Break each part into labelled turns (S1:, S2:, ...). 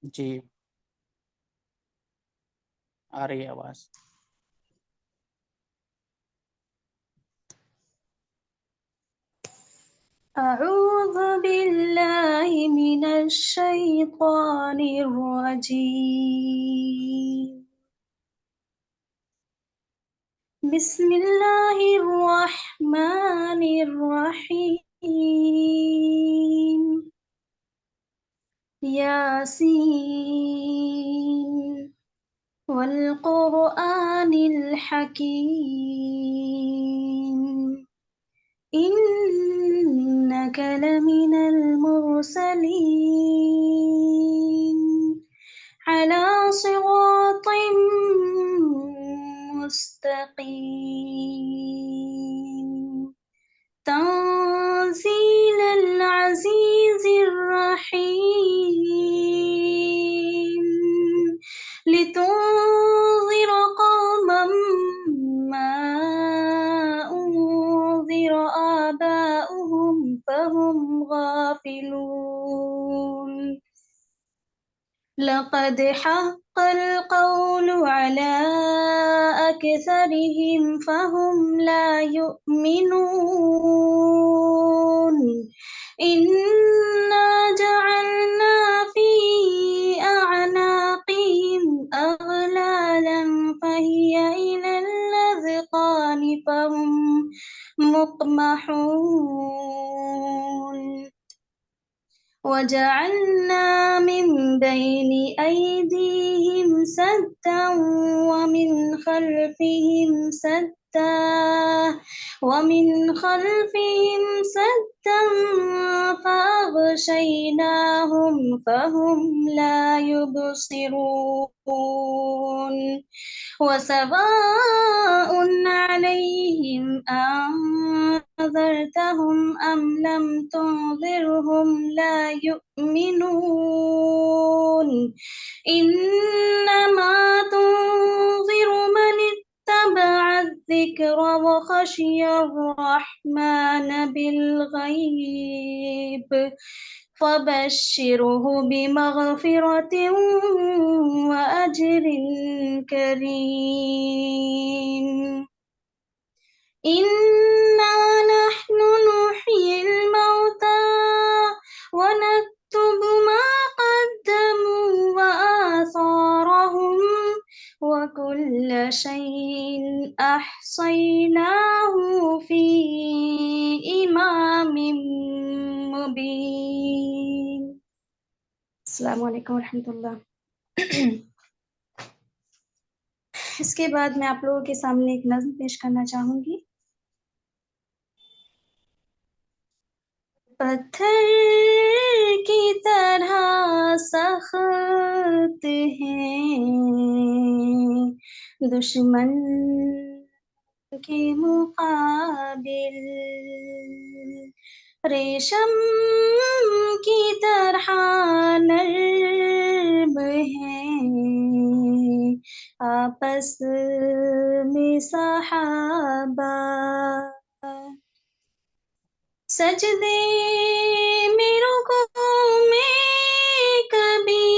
S1: جی آ رہی ہے آواز.
S2: أعوذ بالله من الشيطان الرجيم. بسم الله الرحمن الرحيم. ياسين والقرآن الحكيم إنك لمن المرسلين على صراط مستقيم تنزيل العزيز الرحيم لتنذر قوما ما أنذر آباؤهم فهم غافلون. لقد حق القول على أكثرهم فهم لا يؤمنون. إنا جعلنا في أعناقهم أغلالا فهي إلى الأذقان فهم مقمحون. وجعلنا من بين أيديهم سدا ومن خلفهم سدا فأغشيناهم فهم لا يبصرون. وسواء عليهم أنذرتهم أم لم تنذرهم لا يؤمنون. إنما تنذر من اتبع الذكر وخشي الرحمن بالغيب فبشره بمغفرة وأجر كريم. إنا نحن نحيي الموتى ونكتب ما قدموا وآثارهم وكل شيء أحصيناه في إمام مبين. السلام علیکم ورحمۃ اللہ. اس کے بعد میں آپ لوگوں کے سامنے ایک نظم پیش کرنا چاہوں گی. پتھر کی طرح سخت ہیں دشمن کے مقابل، ریشم کی طرح نرم ہیں آپس میں صحابہ. سجدے میں رکوع میں کبھی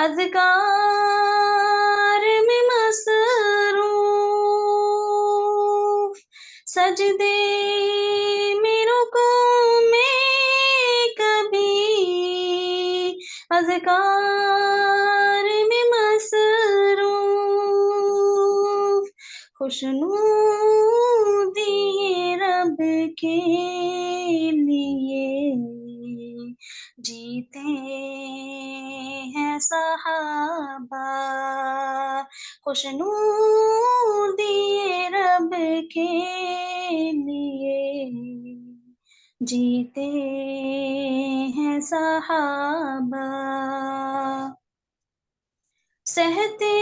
S2: اذکار میں مصروف. سجدے میں رکوع میں کبھی اذکار میں مصروف. خوشنودی رب کے لیے جیتے ہیں صحابہ. خوشنودی رب کے لیے جیتے ہیں صحابہ. سہتے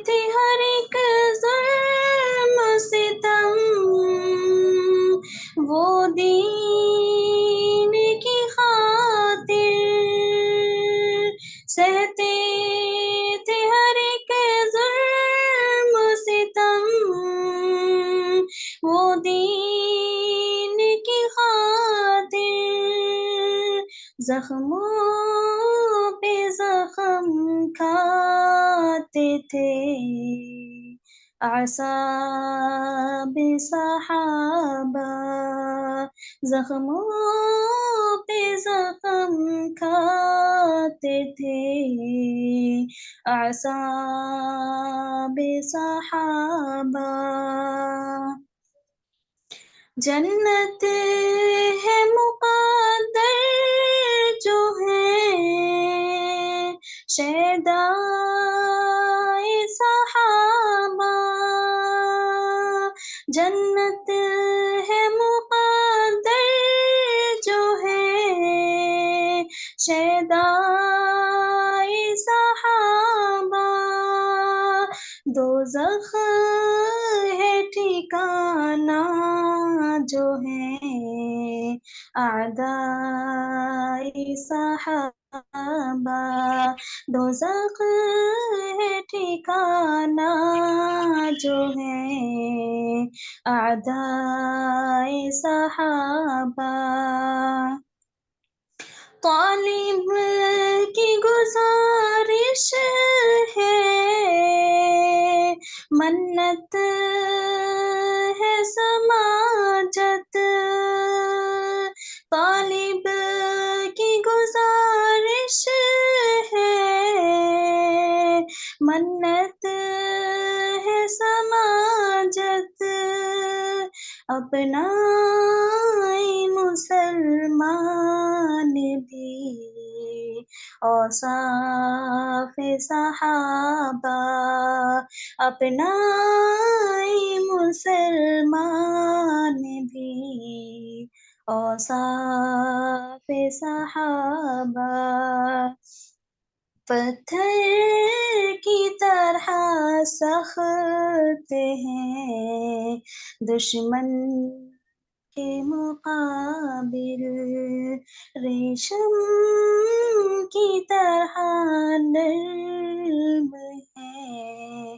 S2: تھے ہر ایک ظلم ستم وہ دین کی خاطر. سہتے تھے ہر ایک ظلم ستم وہ دین کی خاطر. زخموں پہ زخم کھاتے تھے اعصاب صحابہ، زخموں پہ زخم کھاتے تھے اعصاب صحابہ۔ جنت ہے مقدر جو ہے شہدائے صحابہ، جنت ہے مقدر جو ہے شہدائے صحابہ، دوزخ ہے ٹھکانہ جو ہے اعدائے صحابہ، دوزخ ہے ٹھکانہ جو ہے اعدائے صحابہ۔ طالب کی گزارش ہے، منت ہے سماجت، طالب کی گزارش ہے، منت ہے سماجت، اپنا مسلمان بھی اوصاف صحابہ، اپنا مسلمان بھی اوصاف صحابہ، پتھر کی طرح سخت ہیں دشمن کے مقابل، ریشم کی طرح نرم ہے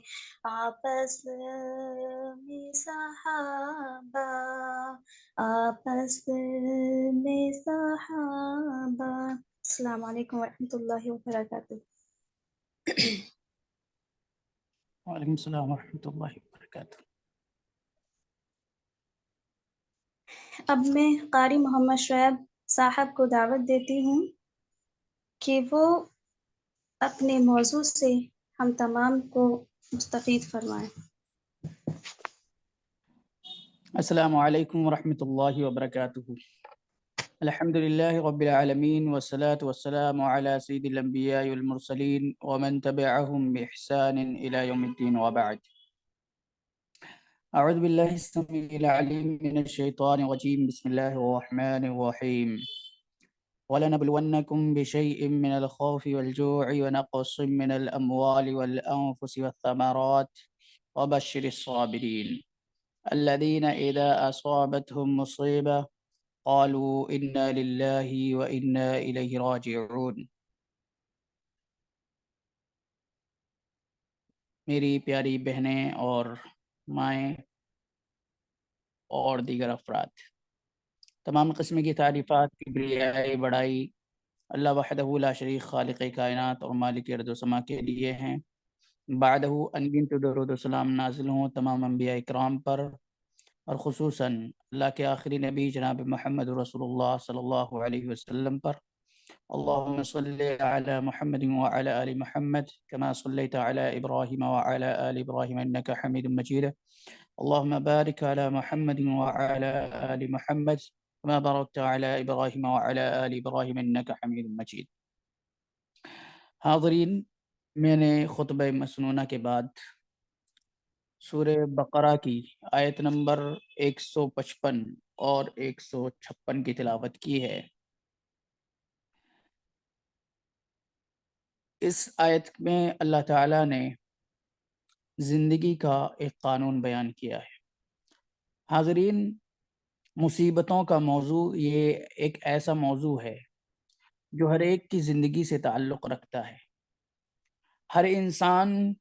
S2: آپس میں صحابہ، آپس میں صحابہ۔ السلام علیکم ورحمۃ اللہ وبرکاتہ۔
S1: وعلیکم السلام ورحمۃ اللہ وبرکاتہ۔
S2: اب میں قاری محمد شعیب صاحب کو دعوت دیتی ہوں کہ وہ اپنے موضوع سے ہم تمام کو مستفید فرمائیں۔
S1: السلام علیکم ورحمۃ اللہ وبرکاتہ۔ الحمد للہ رب العالمین والصلاة والسلام علی سید الانبیاء والمرسلین ومن تبعهم بإحسان الى یوم الدین وبعد۔ اعوذ باللہ السمیع العلیم من الشیطان الرجیم، بسم اللہ الرحمن الرحیم۔ وَلَنَبْلُوَنَّكُمْ بِشَيْءٍ مِّنَ الْخَوْفِ وَالْجُوعِ وَنَقْصٍ مِّنَ الْأَمْوَالِ وَالْأَنفُسِ وَالثَّمَرَاتِ وَبَشِّرِ الصَّابِرِينَ الَّذِينَ إِذَا أَصَابَتْهُم مُّصِيبَةٌ قَالُوا إِنَّا لِلَّهِ وَإِنَّا إِلَيْهِ راجعون۔ میری پیاری بہنیں اور مائیں اور دیگر افراد، تمام قسم کی تعریفات، کبریائی، بڑائی اللہ وحدہ لا شریک خالق کائنات اور مالک ارض و سما کے لیے ہیں۔ بعدہ انگنت درود و سلام نازل ہوں تمام انبیاء اکرام پر، اور خصوصاً اللہ کے آخری نبی جناب محمد رسول اللہ صلی اللہ علیہ وسلم پر۔ اللہم صلی علی محمد وعلی آل محمد کما صلیت علی ابراہیم وعلی آل ابراہیم انکا حمید مجید۔ اللہم بارک علی محمد وعلی آل محمد کما بارکت علی ابراہیم وعلی آل ابراہیم انکا حمید مجید۔ حاضرین، میں نے خطبہ مسنونہ کے بعد سورہ بقرہ کی آیت نمبر 155 اور 156 کی تلاوت کی ہے۔ اس آیت میں اللہ تعالیٰ نے زندگی کا ایک قانون بیان کیا ہے۔ حاضرین، مصیبتوں کا موضوع یہ ایک ایسا موضوع ہے جو ہر ایک کی زندگی سے تعلق رکھتا ہے۔ ہر انسان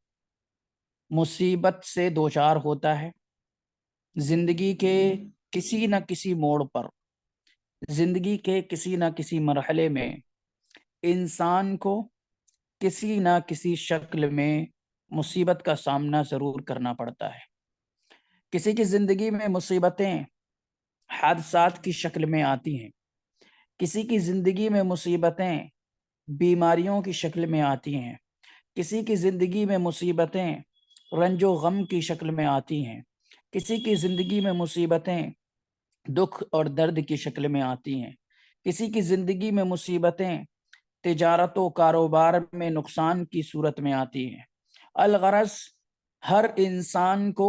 S1: مصیبت سے دوچار ہوتا ہے، زندگی کے کسی نہ کسی موڑ پر زندگی کے کسی نہ کسی مرحلے میں انسان کو کسی نہ کسی شکل میں مصیبت کا سامنا ضرور کرنا پڑتا ہے۔ کسی کی زندگی میں مصیبتیں حادثات کی شکل میں آتی ہیں، کسی کی زندگی میں مصیبتیں بیماریوں کی شکل میں آتی ہیں، کسی کی زندگی میں مصیبتیں رنج و غم کی شکل میں آتی ہیں، کسی کی زندگی میں مصیبتیں دکھ اور درد کی شکل میں آتی ہیں، کسی کی زندگی میں مصیبتیں تجارت و کاروبار میں نقصان کی صورت میں آتی ہیں۔ الغرض ہر انسان کو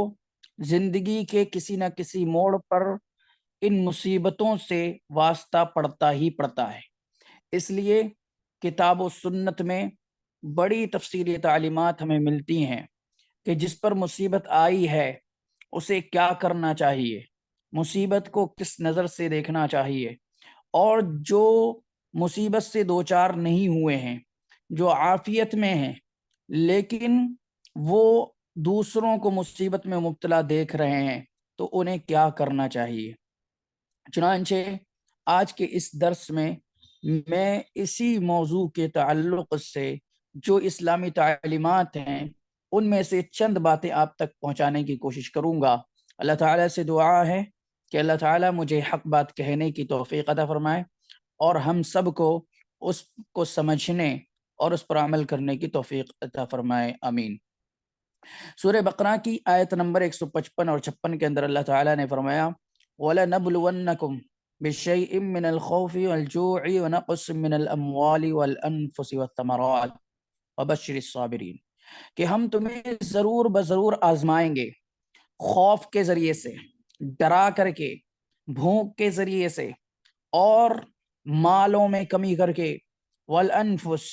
S1: زندگی کے کسی نہ کسی موڑ پر ان مصیبتوں سے واسطہ پڑتا ہی پڑتا ہے۔ اس لیے کتاب و سنت میں بڑی تفصیلی تعلیمات ہمیں ملتی ہیں کہ جس پر مصیبت آئی ہے اسے کیا کرنا چاہیے، مصیبت کو کس نظر سے دیکھنا چاہیے، اور جو مصیبت سے دوچار نہیں ہوئے ہیں، جو عافیت میں ہیں لیکن وہ دوسروں کو مصیبت میں مبتلا دیکھ رہے ہیں، تو انہیں کیا کرنا چاہیے۔ چنانچہ آج کے اس درس میں اسی موضوع کے تعلق سے جو اسلامی تعلیمات ہیں ان میں سے چند باتیں آپ تک پہنچانے کی کوشش کروں گا۔ اللہ تعالیٰ سے دعا ہے کہ اللہ تعالیٰ مجھے حق بات کہنے کی توفیق عطا فرمائے اور ہم سب کو اس کو سمجھنے اور اس پر عمل کرنے کی توفیق عطا فرمائے، آمین۔ سورہ بقرہ کی آیت نمبر 155 اور 56 کے اندر اللہ تعالیٰ نے فرمایا وَلَنَبْلُوَنَّكُمْ بِشَيْءٍ مِّنَ الْخَوْفِ وَالْجُوعِ وَنَقْصٍ مِّنَ الْأَمْوَالِ وَالْأَنفُسِ وَالثَّمَرَاتِ وَبَشِّرِ الصَّابِرِينَ، کہ ہم تمہیں ضرور بضرور آزمائیں گے، خوف کے ذریعے سے، ڈرا کر کے، بھوک کے ذریعے سے، اور مالوں میں کمی کر کے، والانفس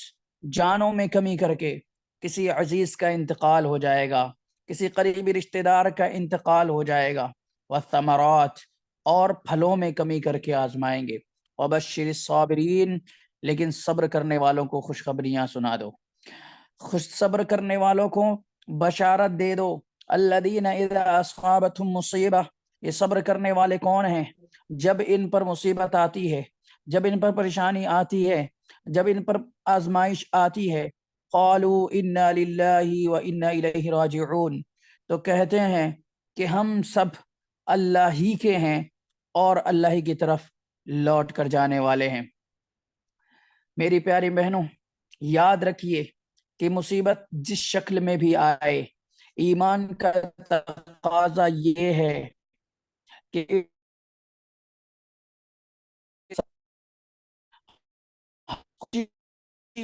S1: جانوں میں کمی کر کے۔ کسی عزیز کا انتقال ہو جائے گا، کسی قریبی رشتہ دار کا انتقال ہو جائے گا، والثمرات اور پھلوں میں کمی کر کے آزمائیں گے، وبشر الصابرین لیکن صبر کرنے والوں کو خوشخبریاں سنا دو، صبر کرنے والوں کو بشارت دے دو۔ الذین اذا اصابتهم مصیبہ، یہ صبر کرنے والے کون ہیں؟ جب ان پر مصیبت آتی ہے، جب ان پر پریشانی آتی ہے، جب ان پر آزمائش آتی ہے، قالوا انا للہ وانا الیہ راجعون، تو کہتے ہیں کہ ہم سب اللہ ہی کے ہیں اور اللہ ہی کی طرف لوٹ کر جانے والے ہیں۔ میری پیاری بہنوں، یاد رکھیے کہ مصیبت جس شکل میں بھی آئے، ایمان کا تقاضا یہ ہے کہ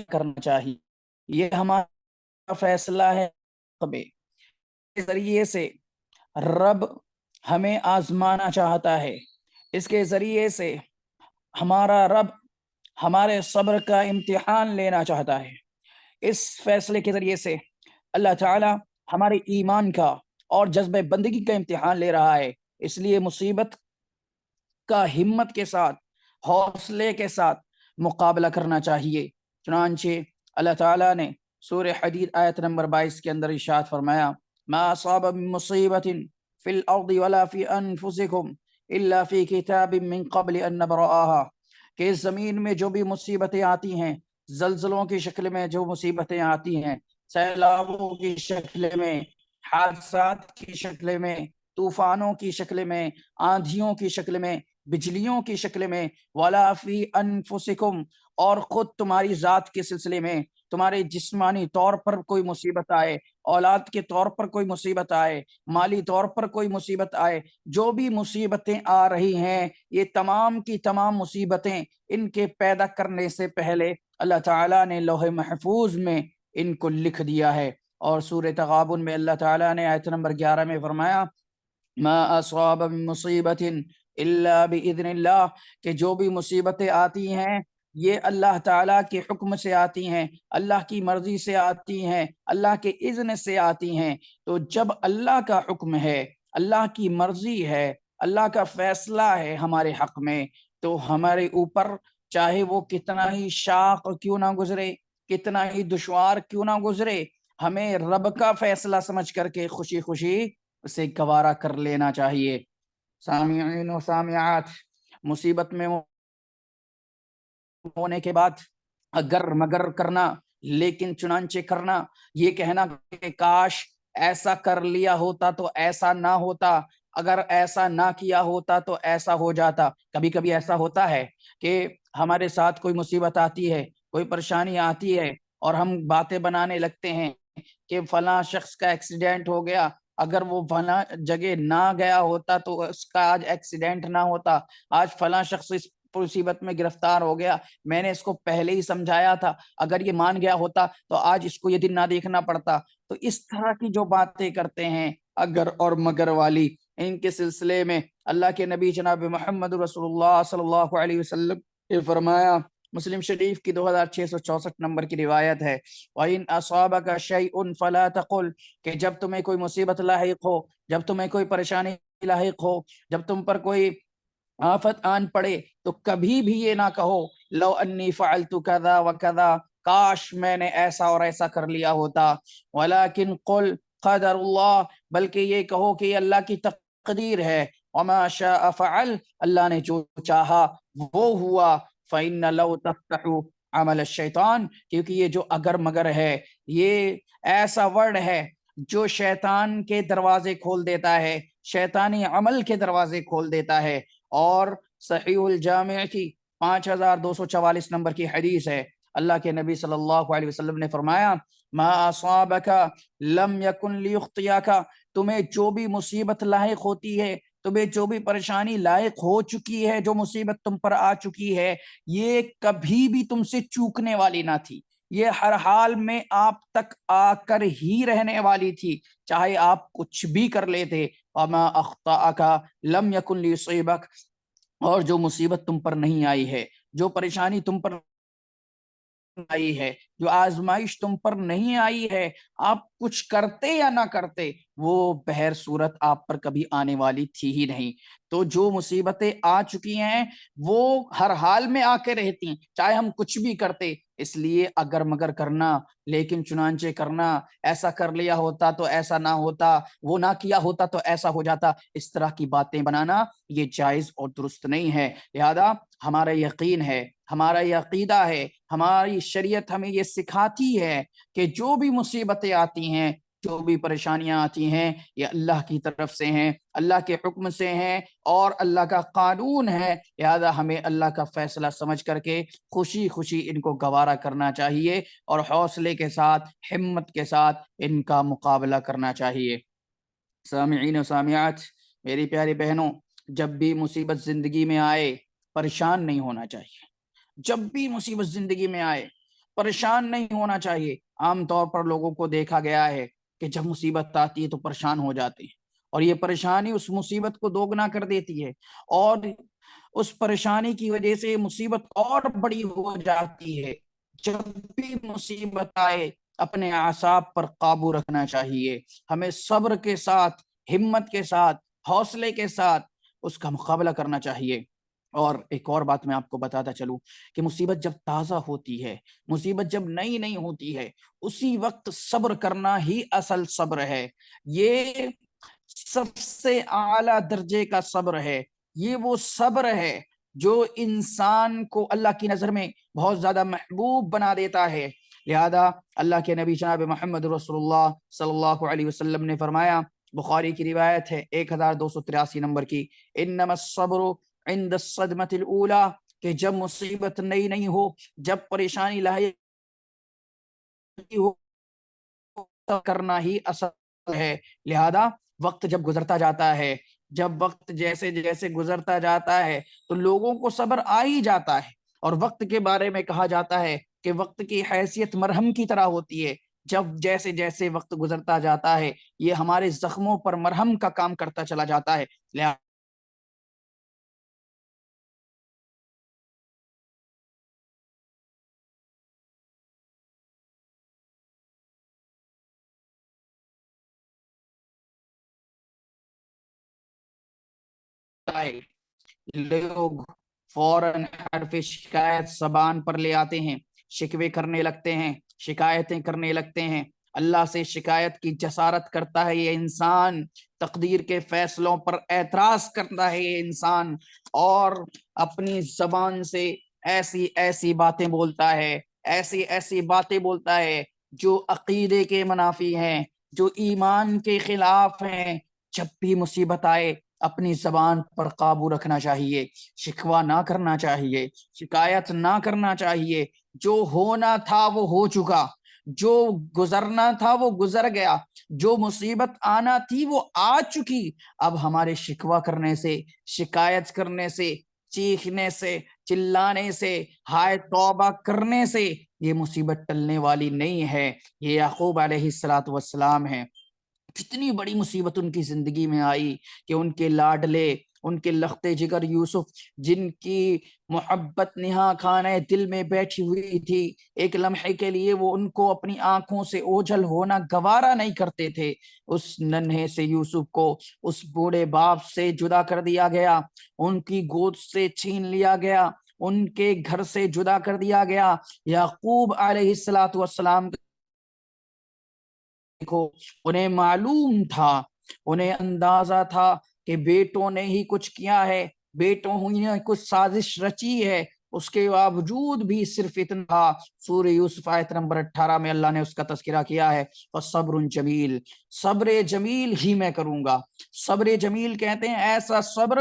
S1: کرنا چاہیے، یہ ہمارا فیصلہ ہے۔ کے ذریعے سے رب ہمیں آزمانا چاہتا ہے، اس کے ذریعے سے ہمارا رب ہمارے صبر کا امتحان لینا چاہتا ہے۔ اس فیصلے کے ذریعے سے اللہ تعالی ہمارے ایمان کا اور جذبہ بندگی کا امتحان لے رہا ہے۔ اس لیے مصیبت کا ہمت کے ساتھ، حوصلے کے ساتھ مقابلہ کرنا چاہیے۔ چنانچہ اللہ تعالیٰ نے سورہ حدید آیت نمبر 22 کے اندر ارشاد فرمایا ما اصاب من مصیبت فی الارض ولا فی انفسکم الا فی کتاب من قبل ان نبرآها، کہ اس زمین میں جو بھی مصیبتیں آتی ہیں، زلزلوں کی شکل میں جو مصیبتیں آتی ہیں، سیلابوں کی شکل میں، حادثات کی شکل میں، طوفانوں کی شکل میں، آندھیوں کی شکل میں، بجلیوں کی شکل میں، وَلَا فِي أَنفُسِكُمْ، اور خود تمہاری ذات کے سلسلے میں، تمہارے جسمانی طور پر کوئی مصیبت آئے، اولاد کے طور پر کوئی مصیبت آئے، مالی طور پر کوئی مصیبت آئے، جو بھی مصیبتیں آ رہی ہیں، یہ تمام کی تمام مصیبتیں ان کے پیدا کرنے سے پہلے اللہ تعالیٰ نے لوح محفوظ میں ان کو لکھ دیا ہے۔ اور سورہ تغابن میں اللہ تعالیٰ نے آیت نمبر 11 میں فرمایا ما اصاب من مصیبت الا باذن اللہ، کہ جو بھی مصیبتیں آتی ہیں یہ اللہ تعالیٰ کے حکم سے آتی ہیں، اللہ کی مرضی سے آتی ہیں، اللہ کے اذن سے آتی ہیں۔ تو جب اللہ کا حکم ہے، اللہ کی مرضی ہے، اللہ کا فیصلہ ہے ہمارے حق میں، تو ہمارے اوپر چاہے وہ کتنا ہی شاق کیوں نہ گزرے، کتنا ہی دشوار کیوں نہ گزرے، ہمیں رب کا فیصلہ سمجھ کر کے خوشی خوشی اسے گوارا کر لینا چاہیے۔ سامعین و سامعات، مصیبت میں ہونے کے بعد اگر مگر کرنا لیکن چنانچہ کرنا، یہ کہنا کہ کاش ایسا کر لیا ہوتا تو ایسا نہ ہوتا، اگر ایسا نہ کیا ہوتا تو ایسا ہو جاتا۔ کبھی کبھی ایسا ہوتا ہے کہ ہمارے ساتھ کوئی مصیبت آتی ہے، کوئی پریشانی آتی ہے، اور ہم باتیں بنانے لگتے ہیں کہ فلاں شخص کا ایکسیڈنٹ ہو گیا، اگر وہ فلاں جگہ نہ گیا ہوتا تو اس کا آج ایکسیڈنٹ نہ ہوتا، آج فلاں شخص اس مصیبت میں گرفتار ہو گیا، میں نے اس کو پہلے ہی سمجھایا تھا، اگر یہ مان گیا ہوتا تو آج اس کو یہ دن نہ دیکھنا پڑتا۔ تو اس طرح کی جو باتیں کرتے ہیں اگر اور مگر والی، ان کے سلسلے میں اللہ کے نبی جناب محمد رسول اللہ صلی اللہ علیہ وسلم نے فرمایا، مسلم شریف کی 2664 نمبر کی روایت ہے، وَإِنْ أَصَابَكَ شَيْءٌ فَلَا تَقُلْ، کہ جب تمہیں کوئی مصیبت لاحق ہو، جب تمہیں کوئی پریشانی لاحق ہو، جب تم پر کوئی آفت آن پڑے، تو کبھی بھی یہ نہ کہو لو انی فعلت کذا و کذا، کاش میں نے ایسا اور ایسا کر لیا ہوتا، ولیکن قل قدر اللہ، بلکہ یہ کہو کہ یہ اللہ کی تقدیر ہے، وما شاء فعل، اللہ نے جو چاہا وہ ہوا، فإن لو تفتح عمل الشیطان، کیونکہ یہ جو اگر مگر ہے یہ ایسا ورڈ ہے جو شیطان کے دروازے کھول دیتا ہے، شیطانی عمل کے دروازے کھول دیتا ہے۔ اور صحیح الجامع کی 5244 نمبر کی حدیث ہے، اللہ کے نبی صلی اللہ علیہ وسلم نے فرمایا، ما اصابک لم یکن لیخطئک، تمہیں جو بھی مصیبت لاحق ہوتی ہے، تمہیں جو بھی پریشانی لاحق ہو چکی ہے، جو مصیبت تم پر آ چکی ہے، یہ کبھی بھی تم سے چوکنے والی نہ تھی، یہ ہر حال میں آپ تک آ کر ہی رہنے والی تھی، چاہے آپ کچھ بھی کر لیتے۔ وما اخطأک لم یکن لیصیبک، اور جو مصیبت تم پر نہیں آئی ہے، جو پریشانی تم پر آئی ہے، جو آزمائش تم پر نہیں آئی ہے، آپ کچھ کرتے یا نہ کرتے، وہ بہر صورت آپ پر کبھی آنے والی تھی ہی نہیں۔ تو جو مصیبتیں آ چکی ہیں وہ ہر حال میں آ کے رہتی ہیں، چاہے ہم کچھ بھی کرتے، اس لیے اگر مگر کرنا لیکن چنانچہ کرنا، ایسا کر لیا ہوتا تو ایسا نہ ہوتا، وہ نہ کیا ہوتا تو ایسا ہو جاتا، اس طرح کی باتیں بنانا یہ جائز اور درست نہیں ہے۔ لہذا ہمارا یقین ہے، ہمارا یہ عقیدہ ہے، ہماری شریعت ہمیں یہ سکھاتی ہے کہ جو بھی مصیبتیں آتی ہیں، جو بھی پریشانیاں آتی ہیں، یہ اللہ کی طرف سے ہیں، اللہ کے حکم سے ہیں، اور اللہ کا قانون ہے، لہذا ہمیں اللہ کا فیصلہ سمجھ کر کے خوشی خوشی ان کو گوارا کرنا چاہیے، اور حوصلے کے ساتھ، ہمت کے ساتھ ان کا مقابلہ کرنا چاہیے۔ سامعین و سامعات، میری پیاری بہنوں، جب بھی مصیبت زندگی میں آئے پریشان نہیں ہونا چاہیے، جب بھی مصیبت زندگی میں آئے پریشان نہیں ہونا چاہیے۔ عام طور پر لوگوں کو دیکھا گیا ہے کہ جب مصیبت آتی ہے تو پریشان ہو جاتے ہیں، اور یہ پریشانی اس مصیبت کو دوگنا کر دیتی ہے، اور اس پریشانی کی وجہ سے مصیبت اور بڑی ہو جاتی ہے۔ جب بھی مصیبت آئے اپنے اعصاب پر قابو رکھنا چاہیے، ہمیں صبر کے ساتھ، ہمت کے ساتھ، حوصلے کے ساتھ اس کا مقابلہ کرنا چاہیے۔ اور ایک اور بات میں آپ کو بتاتا چلوں کہ مصیبت جب تازہ ہوتی ہے، مصیبت جب نئی نئی ہوتی ہے، اسی وقت صبر کرنا ہی اصل صبر ہے، یہ سب سے اعلیٰ درجے کا صبر ہے، یہ وہ صبر ہے جو انسان کو اللہ کی نظر میں بہت زیادہ محبوب بنا دیتا ہے۔ لہذا اللہ کے نبی جناب محمد رسول اللہ صلی اللہ علیہ وسلم نے فرمایا، بخاری کی روایت ہے 1283 نمبر کی، انما الصبر عند الصدمة الاولى، کہ جب مصیبت نئی نہیں ہو، جب پریشانی لاحق ہو، کرنا ہی اصل ہے۔ لہذا وقت جب گزرتا جاتا ہے، جب وقت جیسے جیسے گزرتا جاتا ہے تو لوگوں کو صبر آ ہی جاتا ہے، اور وقت کے بارے میں کہا جاتا ہے کہ وقت کی حیثیت مرہم کی طرح ہوتی ہے، جب جیسے جیسے وقت گزرتا جاتا ہے یہ ہمارے زخموں پر مرہم کا کام کرتا چلا جاتا ہے۔ لہذا لوگ فوراً حرف شکایت زبان پر لے آتے ہیں، شکوے کرنے لگتے ہیں، شکایتیں کرنے لگتے ہیں، اللہ سے شکایت کی جسارت کرتا ہے یہ انسان، تقدیر کے فیصلوں پر اعتراض کرتا ہے یہ انسان، اور اپنی زبان سے ایسی ایسی باتیں بولتا ہے، ایسی ایسی باتیں بولتا ہے جو عقیدے کے منافی ہیں، جو ایمان کے خلاف ہیں۔ جب بھی مصیبت آئے اپنی زبان پر قابو رکھنا چاہیے، شکوہ نہ کرنا چاہیے، شکایت نہ کرنا چاہیے۔ جو ہونا تھا وہ ہو چکا، جو گزرنا تھا وہ گزر گیا، جو مصیبت آنا تھی وہ آ چکی۔ اب ہمارے شکوہ کرنے سے، شکایت کرنے سے، چیخنے سے، چلانے سے، ہائے توبہ کرنے سے یہ مصیبت ٹلنے والی نہیں ہے۔ یہ یعقوب علیہ السلام ہیں، کتنی بڑی مصیبت ان کی زندگی میں آئی کہ ان کے لاڈلے، ان کے لخت جگر یوسف، جن کی محبت نہا خانہ دل میں بیٹھی ہوئی تھی، ایک لمحے کے لیے وہ ان کو اپنی آنکھوں سے اوجھل ہونا گوارا نہیں کرتے تھے، اس ننھے سے یوسف کو اس بوڑھے باپ سے جدا کر دیا گیا، ان کی گود سے چھین لیا گیا، ان کے گھر سے جدا کر دیا گیا۔ یعقوب علیہ السلام کو انہیں معلوم تھا، انہیں اندازہ تھا کہ بیٹوں نے ہی کچھ کیا ہے، بیٹوں ہی نے کچھ سازش رچی ہے، اس کے باوجود بھی صرف اتنا تھا۔ سورہ یوسف آیت نمبر 18 میں اللہ نے اس کا تذکرہ کیا ہے، وَصَبْرٌ جمیل، صبر جمیل ہی میں کروں گا۔ صبر جمیل کہتے ہیں ایسا صبر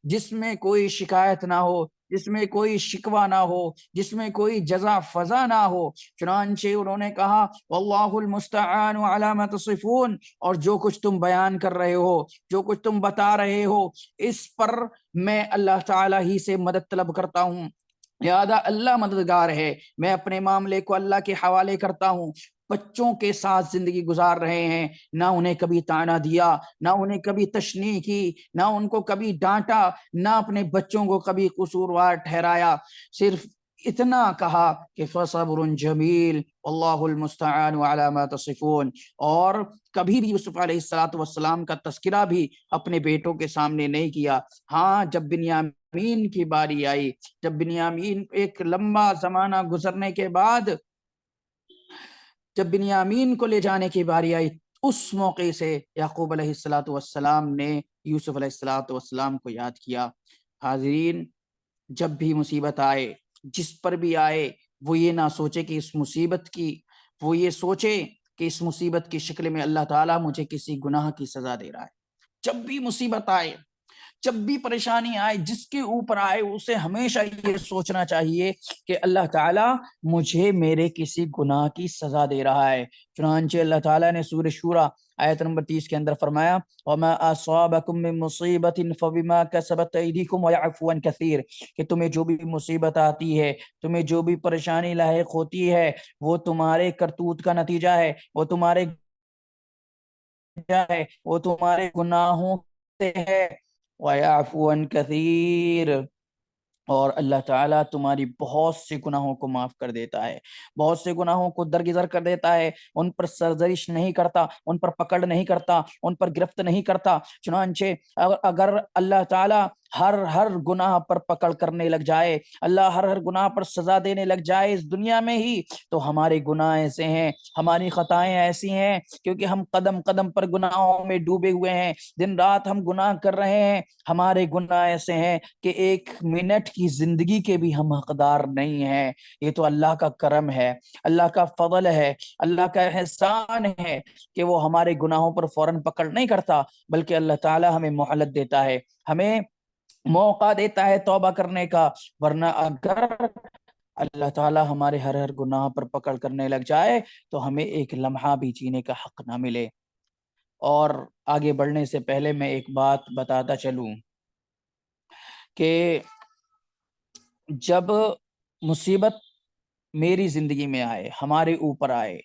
S1: جس میں کوئی شکایت نہ ہو، جس میں کوئی شکوہ نہ ہو، جس میں کوئی جزا فضا نہ ہو۔ چنانچہ انہوں نے کہا واللہ المستعان علی ما تصفون، اور جو کچھ تم بیان کر رہے ہو، جو کچھ تم بتا رہے ہو، اس پر میں اللہ تعالی ہی سے مدد طلب کرتا ہوں، لہذا اللہ مددگار ہے، میں اپنے معاملے کو اللہ کے حوالے کرتا ہوں۔ بچوں کے ساتھ زندگی گزار رہے ہیں، نہ انہیں کبھی طعنہ دیا، نہ انہیں کبھی تشنیع کی، نہ ان کو کبھی ڈانٹا، نہ اپنے بچوں کو کبھی قصوروار ٹھہرایا، صرف اتنا کہا کہ فَصَبْرٌ جمیل اللہ المستعان علی ما تصفون۔ اور کبھی بھی یوسف علیہ السلام کا تذکرہ بھی اپنے بیٹوں کے سامنے نہیں کیا۔ ہاں جب بنیامین کی باری آئی، جب بنیامین ایک لمبا زمانہ گزرنے کے بعد جب بنیامین کو لے جانے کی باری آئی، اس موقع سے یعقوب علیہ السلام نے یوسف علیہ السلام کو یاد کیا۔ حاضرین، جب بھی مصیبت آئے، جس پر بھی آئے، وہ یہ نہ سوچے کہ اس مصیبت کی، وہ یہ سوچے کہ اس مصیبت کی شکل میں اللہ تعالیٰ مجھے کسی گناہ کی سزا دے رہا ہے۔ جب بھی مصیبت آئے، جب بھی پریشانی آئے، جس کے اوپر آئے، اسے ہمیشہ یہ سوچنا چاہیے کہ اللہ تعالیٰ مجھے میرے کسی گناہ کی سزا دے رہا ہے۔ چنانچہ اللہ تعالیٰ نے سورہ شورى آیت نمبر 30 کے اندر فرمایا وَمَا أَصَابَكُم مِّن مُّصِيبَةٍ فَبِمَا كَسَبَتْ أَيْدِيكُمْ وَيَعْفُو عَن كَثِيرٍ، کہ تمہیں جو بھی مصیبت آتی ہے، تمہیں جو بھی پریشانی لاحق ہوتی ہے، وہ تمہارے کرتوت کا نتیجہ ہے، وہ تمہارے وہ تمہارے گناہوں سے ہے۔ وَيَعْفُو عَن كَثِيرٍ، اور اللہ تعالیٰ تمہاری بہت سے گناہوں کو معاف کر دیتا ہے، بہت سے گناہوں کو درگزر کر دیتا ہے، ان پر سرزنش نہیں کرتا، ان پر پکڑ نہیں کرتا، ان پر گرفت نہیں کرتا۔ چنانچہ اگر اللہ تعالیٰ ہر گناہ پر پکڑ کرنے لگ جائے، اللہ ہر گناہ پر سزا دینے لگ جائے اس دنیا میں ہی، تو ہمارے گناہ ایسے ہیں، ہماری خطائیں ایسی ہیں، کیونکہ ہم قدم قدم پر گناہوں میں ڈوبے ہوئے ہیں، دن رات ہم گناہ کر رہے ہیں، ہمارے گناہ ایسے ہیں کہ ایک منٹ کی زندگی کے بھی ہم حقدار نہیں ہیں۔ یہ تو اللہ کا کرم ہے، اللہ کا فضل ہے، اللہ کا احسان ہے کہ وہ ہمارے گناہوں پر فوراً پکڑ نہیں کرتا، بلکہ اللہ تعالی ہمیں مہلت دیتا ہے، ہمیں موقع دیتا ہے توبہ کرنے کا۔ ورنہ اگر اللہ تعالی ہمارے ہر گناہ پر پکڑ کرنے لگ جائے تو ہمیں ایک لمحہ بھی جینے کا حق نہ ملے۔ اور آگے بڑھنے سے پہلے میں ایک بات بتاتا چلوں کہ جب مصیبت میری زندگی میں آئے، ہمارے اوپر آئے،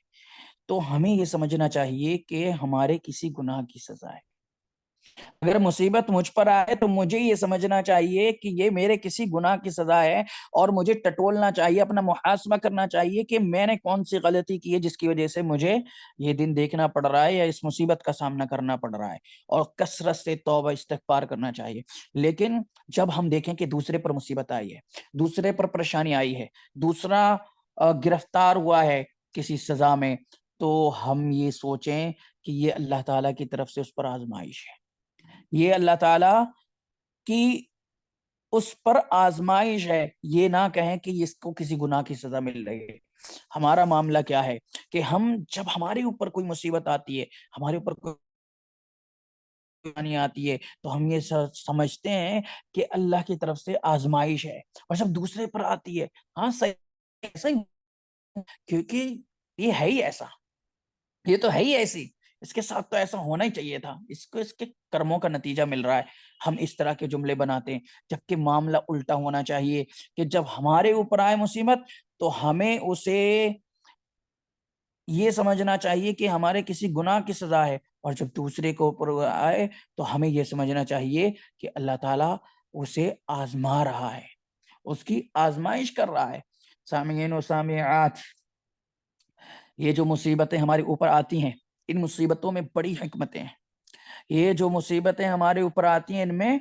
S1: تو ہمیں یہ سمجھنا چاہیے کہ ہمارے کسی گناہ کی سزا ہے۔ اگر مصیبت مجھ پر آئے تو مجھے یہ سمجھنا چاہیے کہ یہ میرے کسی گناہ کی سزا ہے، اور مجھے ٹٹولنا چاہیے، اپنا محاسبہ کرنا چاہیے کہ میں نے کون سی غلطی کی ہے جس کی وجہ سے مجھے یہ دن دیکھنا پڑ رہا ہے یا اس مصیبت کا سامنا کرنا پڑ رہا ہے، اور کثرت سے توبہ استغفار کرنا چاہیے۔ لیکن جب ہم دیکھیں کہ دوسرے پر مصیبت آئی ہے، دوسرے پر پریشانی آئی ہے، دوسرا گرفتار ہوا ہے کسی سزا میں، تو ہم یہ سوچیں کہ یہ اللہ تعالیٰ کی طرف سے اس پر آزمائش ہے، یہ اللہ تعالیٰ کی اس پر آزمائش ہے، یہ نہ کہیں کہ اس کو کسی گناہ کی سزا مل رہی ہے۔ ہمارا معاملہ کیا ہے کہ ہم جب ہمارے اوپر کوئی مصیبت آتی ہے، ہمارے اوپر کوئی آتی ہے، تو ہم یہ سمجھتے ہیں کہ اللہ کی طرف سے آزمائش ہے، اور جب دوسرے پر آتی ہے، ہاں صحیح، ایسا ہی، کیونکہ یہ ہے ہی ایسا، یہ تو ہے ہی ایسی، اس کے ساتھ تو ایسا ہونا ہی چاہیے تھا، اس کو اس کے کرموں کا نتیجہ مل رہا ہے۔ ہم اس طرح کے جملے بناتے ہیں، جبکہ معاملہ الٹا ہونا چاہیے کہ جب ہمارے اوپر آئے مصیبت تو ہمیں اسے یہ سمجھنا چاہیے کہ ہمارے کسی گناہ کی سزا ہے، اور جب دوسرے کو اوپر آئے تو ہمیں یہ سمجھنا چاہیے کہ اللہ تعالیٰ اسے آزما رہا ہے، اس کی آزمائش کر رہا ہے۔ سامعین و سامعات، یہ جو مصیبتیں ہمارے اوپر آتی ہیں، ان مصیبتوں میں بڑی حکمتیں ہیں۔ یہ جو مصیبتیں ہمارے اوپر آتی ہیں، ان میں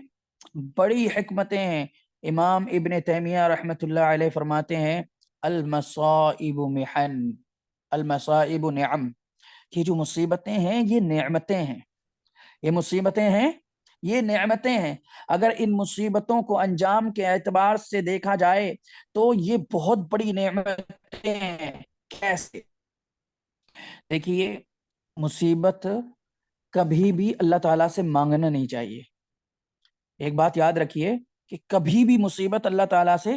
S1: بڑی حکمتیں ہیں۔ امام ابن تیمیہ رحمۃ اللہ علیہ فرماتے ہیں، المصائب محن، المصائب نعم، یہ جو مصیبتیں ہیں یہ نعمتیں ہیں، یہ مصیبتیں ہیں، یہ نعمتیں ہیں۔ اگر ان مصیبتوں کو انجام کے اعتبار سے دیکھا جائے تو یہ بہت بڑی نعمتیں ہیں۔ کیسے؟ دیکھیے، مصیبت کبھی بھی اللہ تعالیٰ سے مانگنا نہیں چاہیے۔ ایک بات یاد رکھیے کہ کبھی بھی مصیبت اللہ تعالیٰ سے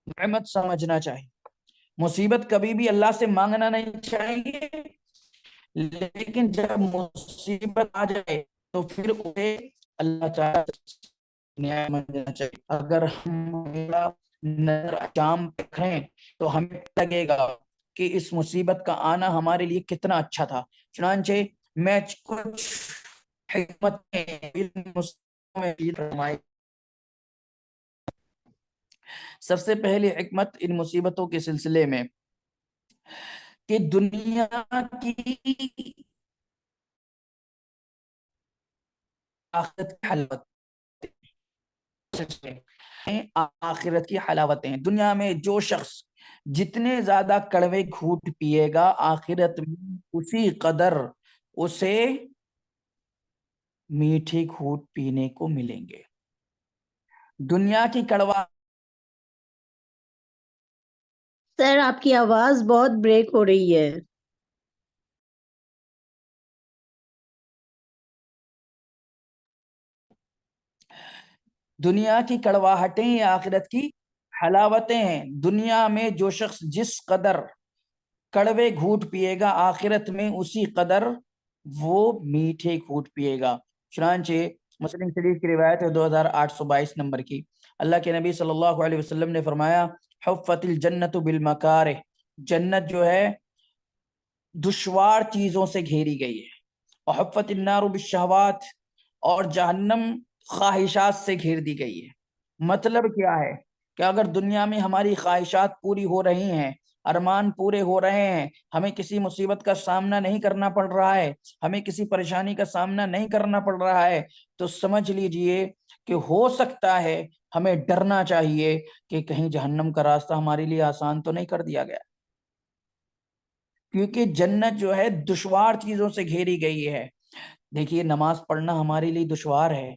S1: نعمت سمجھنا چاہیے، مصیبت کبھی بھی اللہ سے مانگنا نہیں چاہیے، لیکن جب مصیبت آ جائے تو پھر اسے اللہ تعالیٰ نعمت سمجھنا چاہیے۔ اگر ہم نظر شام پہ رکھیں تو ہمیں لگے گا کہ اس مصیبت کا آنا ہمارے لیے کتنا اچھا تھا۔ چنانچہ میں کچھ حکمت فرمائی۔ سب سے پہلی حکمت ان مصیبتوں کے سلسلے میں کہ دنیا کی آخرت کی حلاوت، آخرت کی حلاوتیں ہیں۔ دنیا میں جو شخص جتنے زیادہ کڑوے گھونٹ پیے گا، آخرت میں اسی قدر اسے میٹھے گھونٹ پینے کو ملیں گے۔ دنیا کی کڑوا
S3: سر آپ کی آواز بہت بریک ہو رہی ہے۔
S1: دنیا کی کڑواہٹیں یا آخرت کی حلاوتیں ہیں۔ دنیا میں جو شخص جس قدر کڑوے گھونٹ پیے گا، آخرت میں اسی قدر وہ میٹھے گھونٹ پیے گا۔ چنانچہ مسلم شریف کی روایت ہے 2822 نمبر کی، اللہ کے نبی صلی اللہ علیہ وسلم نے فرمایا، حفت الجنت بالمکارہ، جنت جو ہے دشوار چیزوں سے گھیری گئی ہے، اور حفت النار بالشہوات، اور جہنم خواہشات سے گھیر دی گئی ہے۔ مطلب کیا ہے کہ اگر دنیا میں ہماری خواہشات پوری ہو رہی ہیں، ارمان پورے ہو رہے ہیں، ہمیں کسی مصیبت کا سامنا نہیں کرنا پڑ رہا ہے، ہمیں کسی پریشانی کا سامنا نہیں کرنا پڑ رہا ہے، تو سمجھ لیجئے کہ ہو سکتا ہے ہمیں ڈرنا چاہیے کہ کہیں جہنم کا راستہ ہمارے لیے آسان تو نہیں کر دیا گیا، کیونکہ جنت جو ہے دشوار چیزوں سے گھیری گئی ہے۔ دیکھیے، نماز پڑھنا ہمارے لیے دشوار ہے،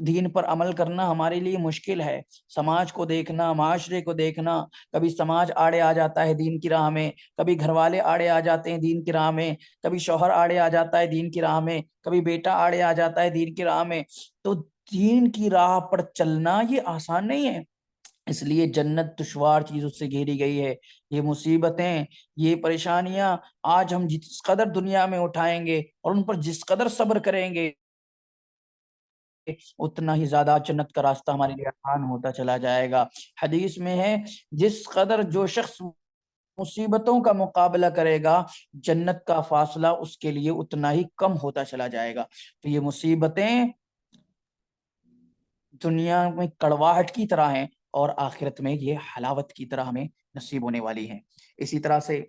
S1: دین پر عمل کرنا ہمارے لیے مشکل ہے، سماج کو دیکھنا، معاشرے کو دیکھنا، کبھی سماج آڑے آ جاتا ہے دین کی راہ میں، کبھی گھر والے آڑے آ جاتے ہیں دین کی راہ میں، کبھی شوہر آڑے آ جاتا ہے دین کی راہ میں، کبھی بیٹا آڑے آ جاتا ہے دین کی راہ میں، تو دین کی راہ پر چلنا یہ آسان نہیں ہے۔ اس لیے جنت دشوار چیزوں سے گھیری گئی ہے۔ یہ مصیبتیں، یہ پریشانیاں آج ہم جس قدر دنیا میں اٹھائیں گے اور ان پر جس قدر صبر کریں گے، اتنا ہی زیادہ جنت کا راستہ ہمارے لیے آسان ہوتا چلا جائے گا۔ حدیث میں ہے، جس قدر جو شخص مصیبتوں کا مقابلہ کرے گا، جنت کا فاصلہ اس کے لیے اتنا ہی کم ہوتا چلا جائے گا۔ تو یہ مصیبتیں دنیا میں کڑواہٹ کی طرح ہیں، اور آخرت میں یہ حلاوت کی طرح ہمیں نصیب ہونے والی ہیں۔ اسی طرح سے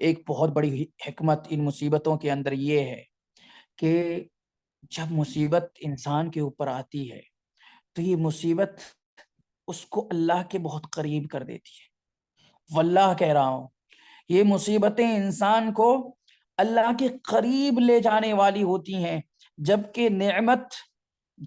S1: ایک بہت بڑی حکمت ان مصیبتوں کے اندر یہ ہے کہ جب مصیبت انسان کے اوپر آتی ہے تو یہ مصیبت اس کو اللہ کے بہت قریب کر دیتی ہے۔ واللہ کہہ رہا ہوں، یہ مصیبتیں انسان کو اللہ کے قریب لے جانے والی ہوتی ہیں۔ جبکہ نعمت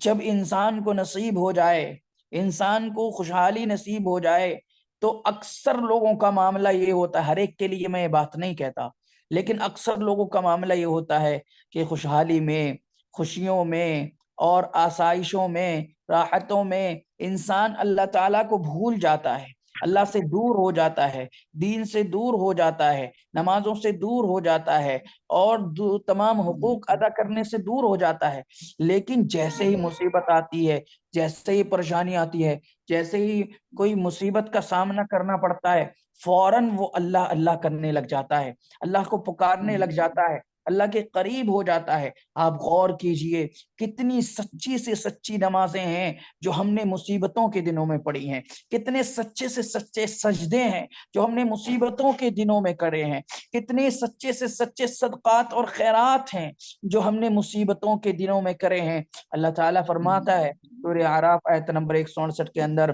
S1: جب انسان کو نصیب ہو جائے، انسان کو خوشحالی نصیب ہو جائے، تو اکثر لوگوں کا معاملہ یہ ہوتا ہے، ہر ایک کے لیے میں یہ بات نہیں کہتا، لیکن اکثر لوگوں کا معاملہ یہ ہوتا ہے کہ خوشحالی میں، خوشیوں میں اور آسائشوں میں، راحتوں میں انسان اللہ تعالیٰ کو بھول جاتا ہے، اللہ سے دور ہو جاتا ہے، دین سے دور ہو جاتا ہے، نمازوں سے دور ہو جاتا ہے، اور تمام حقوق ادا کرنے سے دور ہو جاتا ہے۔ لیکن جیسے ہی مصیبت آتی ہے، جیسے ہی پریشانی آتی ہے، جیسے ہی کوئی مصیبت کا سامنا کرنا پڑتا ہے، فوراً وہ اللہ اللہ کرنے لگ جاتا ہے، اللہ کو پکارنے لگ جاتا ہے، اللہ کے قریب ہو جاتا ہے۔ آپ غور کیجئے کتنی سچی سے سچی نمازیں ہیں جو ہم نے مصیبتوں کے دنوں میں پڑھی ہیں، کتنے سچے سے سچے سجدے ہیں جو ہم نے مصیبتوں کے دنوں میں کرے ہیں، کتنے سچے سے سچے صدقات اور خیرات ہیں جو ہم نے مصیبتوں کے دنوں میں کرے ہیں۔ اللہ تعالیٰ فرماتا ہے سورہ اعراف آیت نمبر 167 کے اندر،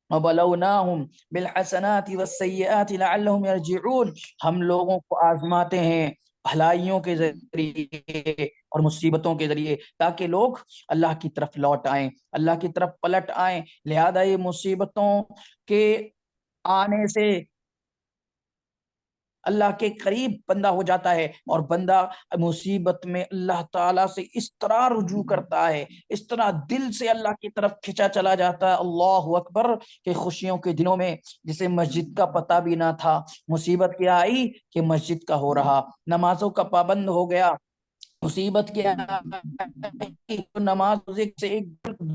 S1: وَبَلَوْنَاهُمْ بِالْحَسَنَاتِ وَالسَّيِّئَاتِ لَعَلَّهُمْ يَرْجِعُونَ، ہم لوگوں کو آزماتے ہیں بھلائیوں کے ذریعے اور مصیبتوں کے ذریعے تاکہ لوگ اللہ کی طرف لوٹ آئیں، اللہ کی طرف پلٹ آئیں۔ لہذا یہ مصیبتوں کے آنے سے اللہ کے قریب بندہ ہو جاتا ہے، اور بندہ مصیبت میں اللہ تعالیٰ سے اس طرح رجوع کرتا ہے، اس طرح دل سے اللہ کی طرف کھچا چلا جاتا ہے، اللہ اکبر، کہ خوشیوں کے دنوں میں جسے مسجد کا پتہ بھی نہ تھا، مصیبت کیا آئی کہ مسجد کا ہو رہا، نمازوں کا پابند ہو گیا، مصیبت کیا آئی، نماز سے ایک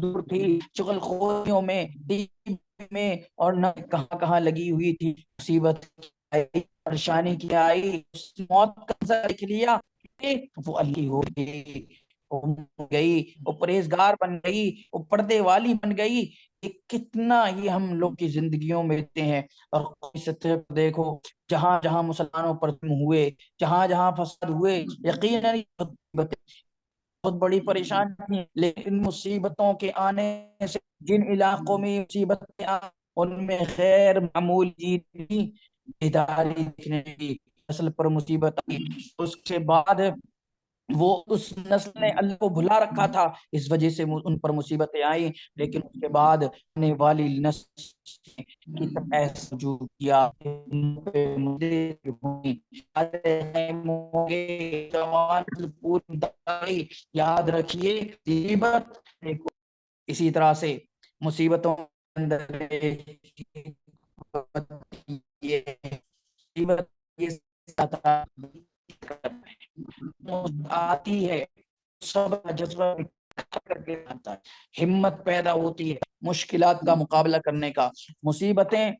S1: دور تھی، چغل خوریوں میں، میں اور نہ کہاں کہاں لگی ہوئی تھی، مصیبت آئی، پریشانی کیا آئی، موت کا منظر دیکھ لیا، وہ اللہ ہو گئی، وہ پرہیزگار بن گئی، وہ پردے والی بن گئی۔ کتنا یہ ہم لوگ کی زندگیوں میں دیتے ہیں، اور دیکھو جہاں جہاں مسلمانوں پر ظلم ہوئے، جہاں جہاں فساد ہوئے، یقیناً بہت بڑی پریشانی تھی، لیکن مصیبتوں کے آنے سے جن علاقوں میں مصیبتیں ان میں غیر معمولی بیداری دیکھنے کی، نسل پر مصیبت آئی، اس کے بعد وہ اس نسل نے اللہ کو بھلا رکھا تھا، اس وجہ سے ان پر مصیبتیں آئیں، لیکن اس کے بعد آنے والی نسل کی طرف ایسا جو کیا، یاد رکھیے مصیبت اسی طرح سے مصیبتوں کے اندر آتی ہے، سب جذبہ کر کے آتا ہے، ہمت پیدا ہوتی ہے مشکلات کا مقابلہ کرنے کا، مصیبتیں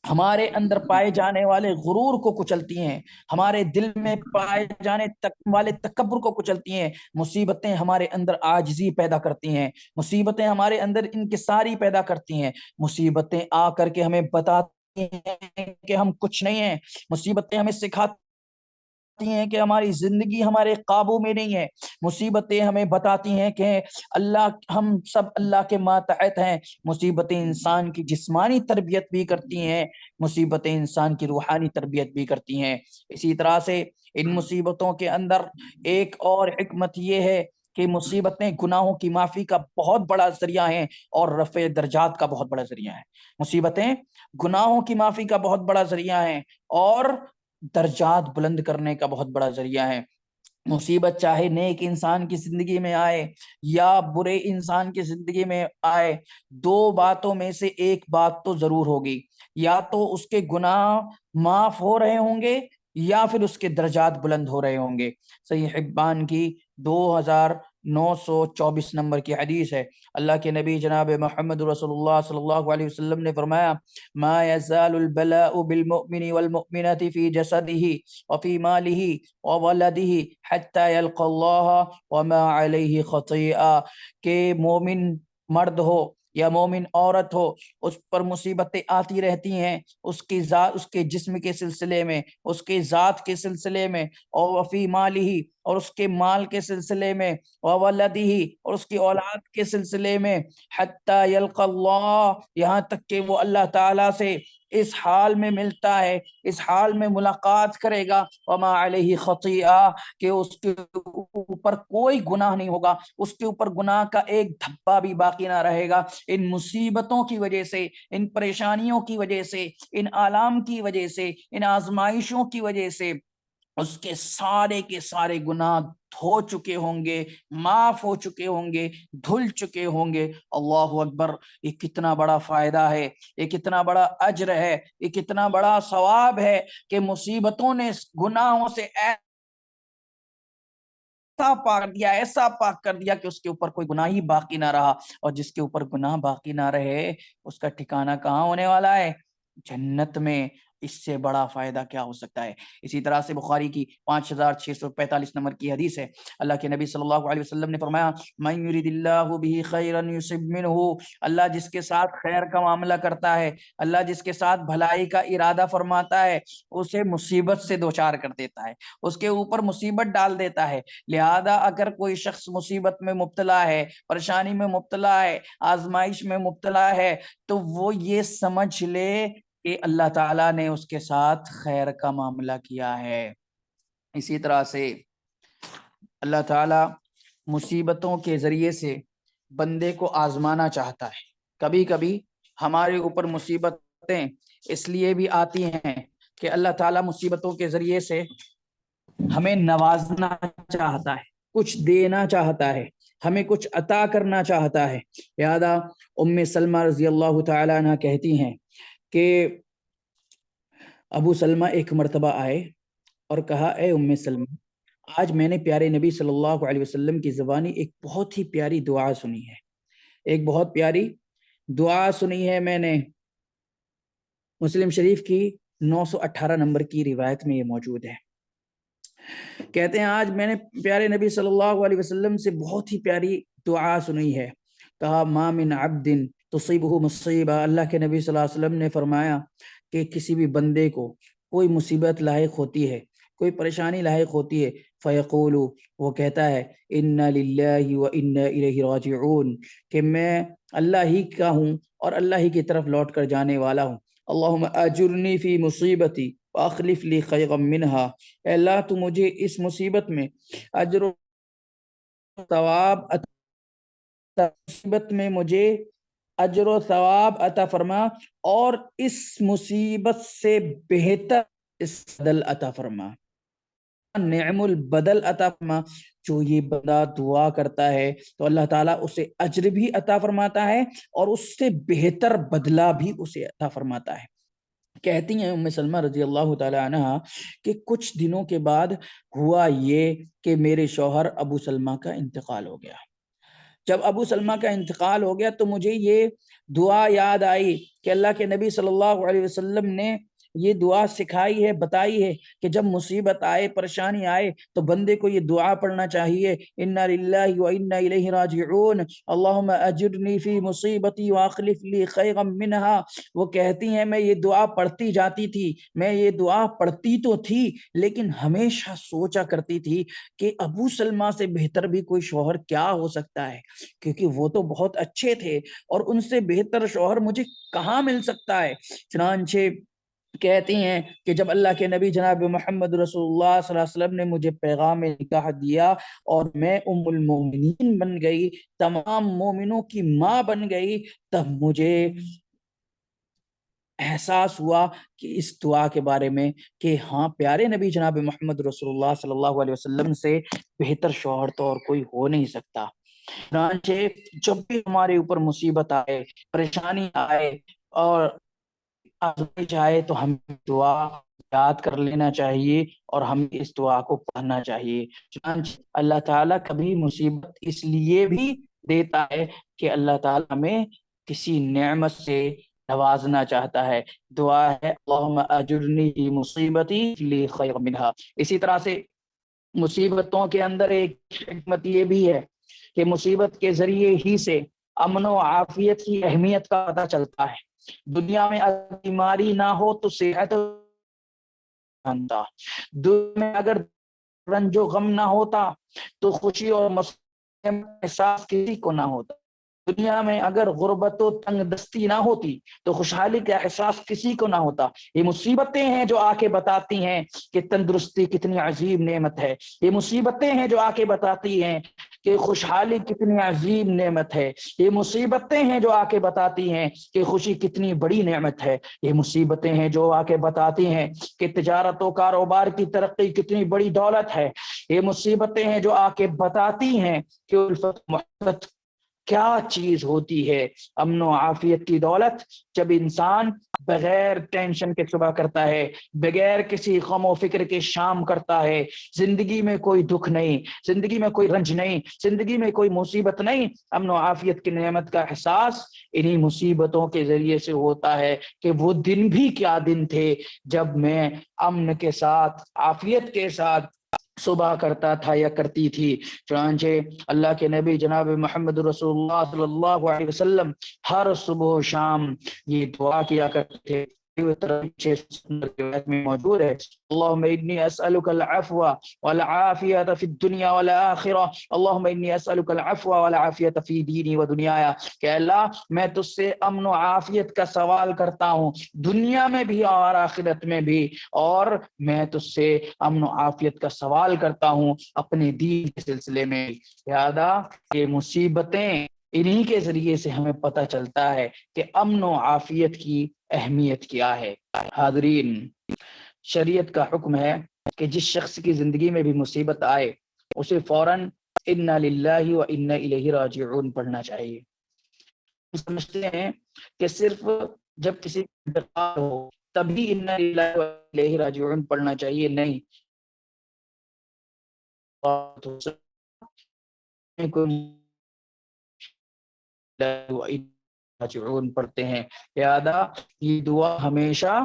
S1: ہمارے اندر پائے جانے والے غرور کو کچلتی ہیں، ہمارے دل میں پائے جانے والے تکبر کو کچلتی ہیں، مصیبتیں ہمارے اندر عاجزی پیدا کرتی ہیں، مصیبتیں ہمارے اندر انکساری پیدا کرتی ہیں، مصیبتیں آ کر کے ہمیں بتاتی ہیں کہ ہم کچھ نہیں ہیں، مصیبتیں ہمیں سکھاتی ہیں کہ ہماری زندگی ہمارے قابو میں نہیں ہے، مصیبتیں ہمیں بتاتی ہیں کہ اللہ، ہم سب اللہ کے ماتحت ہیں، مصیبتیں انسان کی جسمانی تربیت بھی کرتی ہیں، مصیبتیں انسان کی روحانی تربیت بھی کرتی ہیں۔ اسی طرح سے ان مصیبتوں کے اندر ایک اور حکمت یہ ہے کہ مصیبتیں گناہوں کی معافی کا بہت بڑا ذریعہ ہیں اور رفع درجات کا بہت بڑا ذریعہ ہے، مصیبتیں گناہوں کی معافی کا بہت بڑا ذریعہ ہیں اور درجات بلند کرنے کا بہت بڑا ذریعہ ہے۔ مصیبت چاہے نیک انسان کی زندگی میں آئے یا برے انسان کی زندگی میں آئے، دو باتوں میں سے ایک بات تو ضرور ہوگی، یا تو اس کے گناہ معاف ہو رہے ہوں گے یا پھر اس کے درجات بلند ہو رہے ہوں گے۔ صحیح حبان کی 2924 نمبر کی حدیث ہے، اللہ کے نبی جناب محمد رسول اللہ صلی اللہ علیہ وسلم نے فرمایا، ما يزال البلاء بالمؤمن والمؤمنة في جسده وفي ماله وولده حتى يلقى الله وما عليه خطيئة، کہ مومن مرد ہو یا مومن عورت ہو، اس پر مصیبتیں آتی رہتی ہیں، اس کی ذات، اس کے جسم کے سلسلے میں، اس کے ذات کے سلسلے میں، اور وفی مالہ، اور اس کے مال کے سلسلے میں، وولدہ، اور اس کی اولاد کے سلسلے میں، حتی یلقى اللہ، یہاں تک کہ وہ اللہ تعالیٰ سے اس حال میں ملتا ہے، اس حال میں ملاقات کرے گا، وما علیہ خطیئہ، کہ اس کے اوپر کوئی گناہ نہیں ہوگا، اس کے اوپر گناہ کا ایک دھبا بھی باقی نہ رہے گا۔ ان مصیبتوں کی وجہ سے، ان پریشانیوں کی وجہ سے، ان آلام کی وجہ سے، ان آزمائشوں کی وجہ سے اس کے سارے گناہ دھو چکے ہوں گے، معاف ہو چکے ہوں گے، دھل چکے ہوں گے۔ اللہ اکبر! یہ کتنا بڑا فائدہ ہے، یہ کتنا بڑا اجر ہے، یہ کتنا بڑا ثواب ہے کہ مصیبتوں نے گناہوں سے ایسا پاک کر دیا کہ اس کے اوپر کوئی گناہ ہی باقی نہ رہا۔ اور جس کے اوپر گناہ باقی نہ رہے اس کا ٹھکانہ کہاں ہونے والا ہے؟ جنت میں۔ اس سے بڑا فائدہ کیا ہو سکتا ہے؟ اسی طرح سے بخاری کی 5645 نمبر کی حدیث ہے، اللہ کے نبی صلی اللہ علیہ وسلم نے فرمایا، من یرید اللہ بہ خیرا یصب منہ، اللہ جس کے ساتھ خیر کا معاملہ کرتا ہے، اللہ جس کے ساتھ بھلائی کا ارادہ فرماتا ہے، اسے مصیبت سے دوچار کر دیتا ہے، اس کے اوپر مصیبت ڈال دیتا ہے۔ لہذا اگر کوئی شخص مصیبت میں مبتلا ہے، پریشانی میں مبتلا ہے، آزمائش میں مبتلا ہے، تو وہ یہ سمجھ لے کہ اللہ تعالیٰ نے اس کے ساتھ خیر کا معاملہ کیا ہے۔ اسی طرح سے اللہ تعالیٰ مصیبتوں کے ذریعے سے بندے کو آزمانا چاہتا ہے۔ کبھی کبھی ہمارے اوپر مصیبتیں اس لیے بھی آتی ہیں کہ اللہ تعالیٰ مصیبتوں کے ذریعے سے ہمیں نوازنا چاہتا ہے، کچھ دینا چاہتا ہے، ہمیں کچھ عطا کرنا چاہتا ہے۔ لہذا ام سلمہ رضی اللہ تعالی عنہ کہتی ہیں کہ ابو سلمہ ایک مرتبہ آئے اور کہا، اے ام سلمہ، آج میں نے پیارے نبی صلی اللہ علیہ وسلم کی زبانی ایک بہت ہی پیاری دعا سنی ہے، ایک بہت پیاری دعا سنی ہے میں نے۔ مسلم شریف کی 918 نمبر کی روایت میں یہ موجود ہے۔ کہتے ہیں آج میں نے پیارے نبی صلی اللہ علیہ وسلم سے بہت ہی پیاری دعا سنی ہے۔ کہا، ما من عبد تصیبہ مصیبہ، اللہ کے نبی صلی اللہ علیہ وسلم نے فرمایا کہ کسی بھی بندے کو کوئی مصیبت لاحق ہوتی ہے، کوئی پریشانی لاحق ہوتی ہے، فیقول، وہ کہتا ہے، انا للہ و انا الیہ راجعون، کہ میں اللہ ہی کا ہوں اور اللہ ہی کی طرف لوٹ کر جانے والا ہوں۔ اللہم اجرنی فی مصیبتی واخلف لی خیرا منہا، اے اللہ تو مجھے اس مصیبت میں اجر و ثواب مصیبت میں مجھے اجر و ثواب عطا فرما، اور اس مصیبت سے بہتر اس بدل عطا فرما، نعم البدل عطا فرما۔ جو یہ بندہ دعا کرتا ہے تو اللہ تعالیٰ اسے اجر بھی عطا فرماتا ہے اور اس سے بہتر بدلہ بھی اسے عطا فرماتا ہے۔ کہتی ہیں ام سلمہ رضی اللہ تعالی عنہ کہ کچھ دنوں کے بعد ہوا یہ کہ میرے شوہر ابو سلمہ کا انتقال ہو گیا۔ جب ابو سلمہ کا انتقال ہو گیا تو مجھے یہ دعا یاد آئی کہ اللہ کے نبی صلی اللہ علیہ وسلم نے یہ دعا سکھائی ہے، بتائی ہے کہ جب مصیبت آئے، پریشانی آئے تو بندے کو یہ دعا پڑھنا چاہیے، انا للہ و انا الیہ راجعون، اللہم اجرنی فی مصیبتی واخلف لی خیرا منہا۔ وہ کہتی ہیں میں یہ دعا پڑھتی جاتی تھی، میں یہ دعا پڑھتی تو تھی لیکن ہمیشہ سوچا کرتی تھی کہ ابو سلمہ سے بہتر بھی کوئی شوہر کیا ہو سکتا ہے، کیونکہ وہ تو بہت اچھے تھے اور ان سے بہتر شوہر مجھے کہاں مل سکتا ہے۔ چنانچہ کہتی ہیں کہ جب اللہ کے نبی جناب محمد رسول اللہ صلی اللہ علیہ وسلم نے مجھے پیغام نکاح دیا اور میں ام المومنین بن گئی، تمام مومنوں کی ماں بن گئی، تب مجھے احساس ہوا کہ اس دعا کے بارے میں کہ ہاں پیارے نبی جناب محمد رسول اللہ صلی اللہ علیہ وسلم سے بہتر شوہر تو اور کوئی ہو نہیں سکتا۔ چنانچہ جب بھی ہمارے اوپر مصیبت آئے، پریشانی آئے اور آزمائش آئے تو ہمیں دعا یاد کر لینا چاہیے اور ہمیں اس دعا کو پڑھنا چاہیے۔ چنانچہ اللہ تعالیٰ کبھی مصیبت اس لیے بھی دیتا ہے کہ اللہ تعالیٰ ہمیں کسی نعمت سے نوازنا چاہتا ہے۔ دعا ہے اللہم اجرنی فی مصیبتی لی خیر منہا۔ اسی طرح سے مصیبتوں کے اندر ایک حکمت یہ بھی ہے کہ مصیبت کے ذریعے ہی سے امن و عافیت کی اہمیت کا پتہ چلتا ہے۔ دنیا میں اگر بیماری نہ ہو تو صحت جانتا، دنیا میں اگر رنج و غم نہ ہوتا تو خوشی اور مسرت احساس کسی کو نہ ہوتا۔ دنیا میں اگر غربت و تنگ دستی نہ ہوتی تو خوشحالی کا احساس کسی کو نہ ہوتا۔ یہ مصیبتیں ہیں جو آ کے بتاتی ہیں کہ تندرستی کتنی عظیم نعمت ہے، یہ مصیبتیں ہیں جو آ کے بتاتی ہیں کہ خوشحالی کتنی عظیم نعمت ہے، یہ مصیبتیں ہیں جو آ کے بتاتی ہیں کہ خوشی کتنی بڑی نعمت ہے، یہ مصیبتیں ہیں جو آ کے بتاتی ہیں کہ تجارت و کاروبار کی ترقی کتنی بڑی دولت ہے، یہ مصیبتیں ہیں جو آ کے بتاتی ہیں کہ الفت محبت کیا چیز ہوتی ہے۔ امن و عافیت کی دولت جب انسان بغیر ٹینشن کے صبح کرتا ہے، بغیر کسی غم و فکر کے شام کرتا ہے، زندگی میں کوئی دکھ نہیں، زندگی میں کوئی رنج نہیں، زندگی میں کوئی مصیبت نہیں، امن و عافیت کی نعمت کا احساس انہی مصیبتوں کے ذریعے سے ہوتا ہے کہ وہ دن بھی کیا دن تھے جب میں امن کے ساتھ، عافیت کے ساتھ صبح کرتا تھا یا کرتی تھی۔ چنانچہ اللہ کے نبی جناب محمد رسول اللہ صلی اللہ علیہ وسلم ہر صبح و شام یہ دعا کیا کرتے تھے، میں موجود ہے، اللہم انی اسألک العفو والعافیت فی الدنیا والآخرہ، اللہم انی اسألک العفو والعافیت فی دینی و دنیایا، کہ اللہ میں تجھ سے امن و عافیت کا سوال کرتا ہوں دنیا میں بھی اور آخرت میں بھی، اور میں تجھ سے امن و عافیت کا سوال کرتا ہوں اپنے دین کے سلسلے میں۔ لہذا یہ مصیبتیں انہی کے ذریعے سے ہمیں پتہ چلتا ہے کہ امن و عافیت کی اہمیت کیا ہے۔ حاضرین، شریعت کا حکم ہے کہ جس شخص کی زندگی میں بھی مصیبت آئے اسے فوراً انا للہ و انا الیہ راجعون پڑھنا چاہیے۔ سمجھتے ہیں کہ صرف جب کسی انتقال ہو تبھی انا للہ و انا الیہ راجعون پڑھنا چاہیے، نہیں، راجعون پڑھتے ہیں۔ لہذا یہ دعا ہمیشہ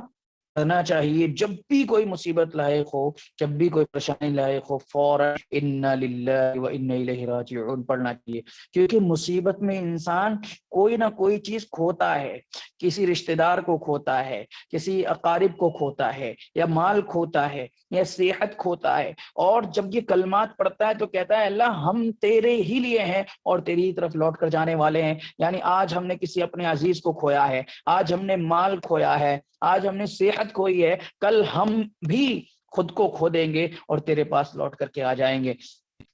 S1: کرنا چاہیے جب بھی کوئی مصیبت لاحق ہو، جب بھی کوئی پریشانی لاحق ہو، فوراً انا للہ و انا الیہ راجعون پڑھنا چاہیے، کیونکہ مصیبت میں انسان کوئی نہ کوئی چیز کھوتا ہے، کسی رشتہ دار کو کھوتا ہے، کسی اقارب کو کھوتا ہے، یا مال کھوتا ہے، یا صحت کھوتا ہے، اور جب یہ کلمات پڑھتا ہے تو کہتا ہے اللہ ہم تیرے ہی لیے ہیں اور تیری ہی طرف لوٹ کر جانے والے ہیں۔ یعنی آج ہم نے کسی اپنے عزیز کو کھویا ہے، آج ہم نے مال کھویا ہے، آج ہم نے صحت کھوئی ہے، کل ہم بھی خود کو کھو دیں گے اور تیرے پاس لوٹ کر کے آ جائیں گے۔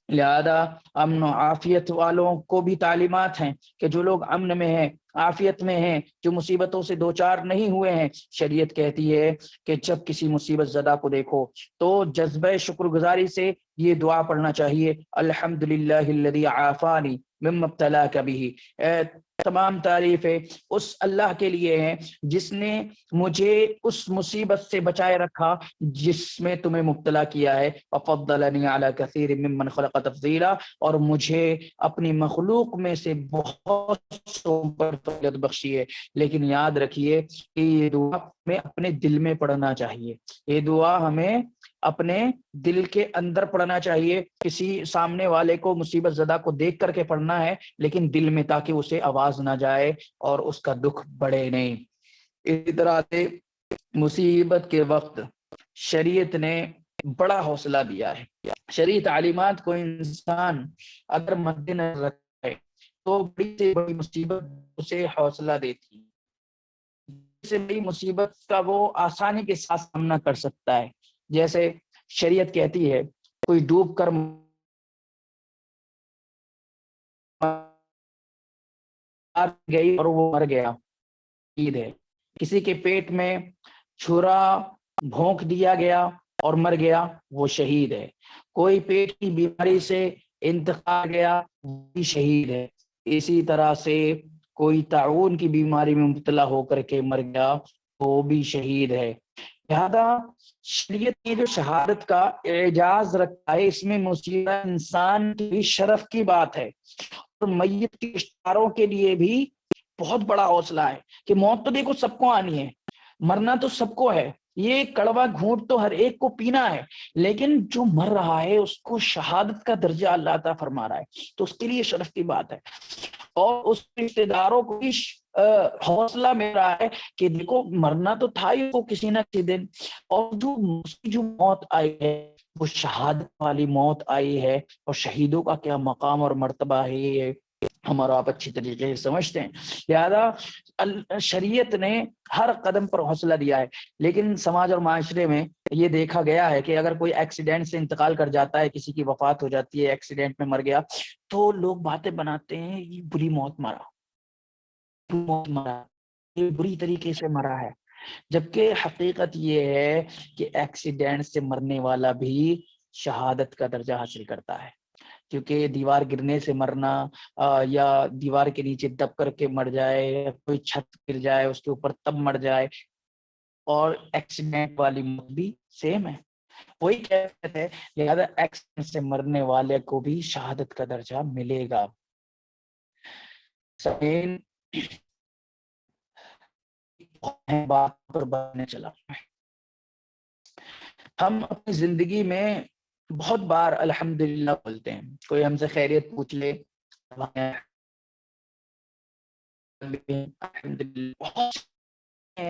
S1: لہذا امن و عافیت والوں کو بھی تعلیمات ہیں کہ جو لوگ امن میں ہیں، عافیت میں ہیں، جو مصیبتوں سے دوچار نہیں ہوئے ہیں، شریعت کہتی ہے کہ جب کسی مصیبت زدہ کو دیکھو تو جذبہ شکر گزاری سے یہ دعا پڑھنا چاہیے، الحمدللہ الذی عافانی مما ابتلاک بہ، تمام تعریفیں اس اللہ کے لیے ہیں جس نے مجھے اس مصیبت سے بچائے رکھا جس میں تمہیں مبتلا کیا ہے، وفضلنی علی کثیر ممن خلق تفضیلا، اور مجھے اپنی مخلوق میں سے بہت سو پر فضیلت بخشی ہے۔ لیکن یاد رکھیے کہ یہ دعا ہمیں اپنے دل میں پڑھنا چاہیے، یہ دعا ہمیں اپنے دل کے اندر پڑھنا چاہیے، کسی سامنے والے کو مصیبت زدہ کو دیکھ کر کے پڑھنا ہے لیکن دل میں، تاکہ اسے آواز نہ جائے اور اس کا دکھ بڑھے نہیں۔ اسی طرح سے مصیبت کے وقت شریعت نے بڑا حوصلہ دیا ہے، شریع تعلیمات کو انسان اگر مد نظر رکھے تو بڑی سے بڑی مصیبت اسے حوصلہ دیتی ہے، سے بڑی مصیبت کا وہ آسانی کے ساتھ سامنا کر سکتا ہے۔ جیسے شریعت کہتی ہے کوئی ڈوب کر گئی اور وہ مر گیا، عید ہے، کسی کے پیٹ میں چھرا بھونک دیا گیا اور مر گیا، وہ شہید ہے، کوئی پیٹ کی بیماری سے انتقال گیا، وہ بھی شہید ہے، اسی طرح سے کوئی طاعون کی بیماری میں مبتلا ہو کر کے مر گیا، وہ بھی شہید ہے۔ لہذا شریعت نے جو شہادت کا اعجاز رکھا ہے اس میں مصیبت انسان کی شرف کی بات ہے، اور میت کے اشاروں کے لیے بھی بہت بڑا حوصلہ ہے کہ موت تو دیکھو سب کو آنی ہے، مرنا تو سب کو ہے، یہ کڑوا گھونٹ تو ہر ایک کو پینا ہے، لیکن جو مر رہا ہے اس کو شہادت کا درجہ اللہ عطا فرما رہا ہے، تو اس کے لیے شرف کی بات ہے۔ اور اس رشتے داروں کو بھی حوصلہ مل رہا ہے کہ دیکھو مرنا تو تھا ہی وہ کسی نہ کسی دن، اور جو موت آئی ہے وہ شہادت والی موت آئی ہے، اور شہیدوں کا کیا مقام اور مرتبہ ہے یہ ہم اور آپ اچھی طریقے سے سمجھتے ہیں. لہذا شریعت نے ہر قدم پر حوصلہ دیا ہے، لیکن سماج اور معاشرے میں یہ دیکھا گیا ہے کہ اگر کوئی ایکسیڈنٹ سے انتقال کر جاتا ہے، کسی کی وفات ہو جاتی ہے، ایکسیڈنٹ میں مر گیا، تو لوگ باتیں بناتے ہیں یہ بری موت مرا، یہ بری طریقے سے مرا ہے. جبکہ حقیقت یہ ہے کہ ایکسیڈنٹ سے مرنے والا بھی شہادت کا درجہ حاصل کرتا ہے، کیونکہ دیوار گرنے سے مرنا یا دیوار کے نیچے دب کر کے مر جائے، یا کوئی چھت گر جائے اس کے اوپر تب مر جائے، اور ایکسیڈنٹ والی موت بھی سیم ہے، وہی کہتے ہیں. لہذا ایکسیڈنٹ سے مرنے والے کو بھی شہادت کا درجہ ملے گا. بات پر بڑھنے چلا، ہم اپنی زندگی میں بہت بار الحمدللہ بولتے ہیں. کوئی ہم سے خیریت پوچھ لے،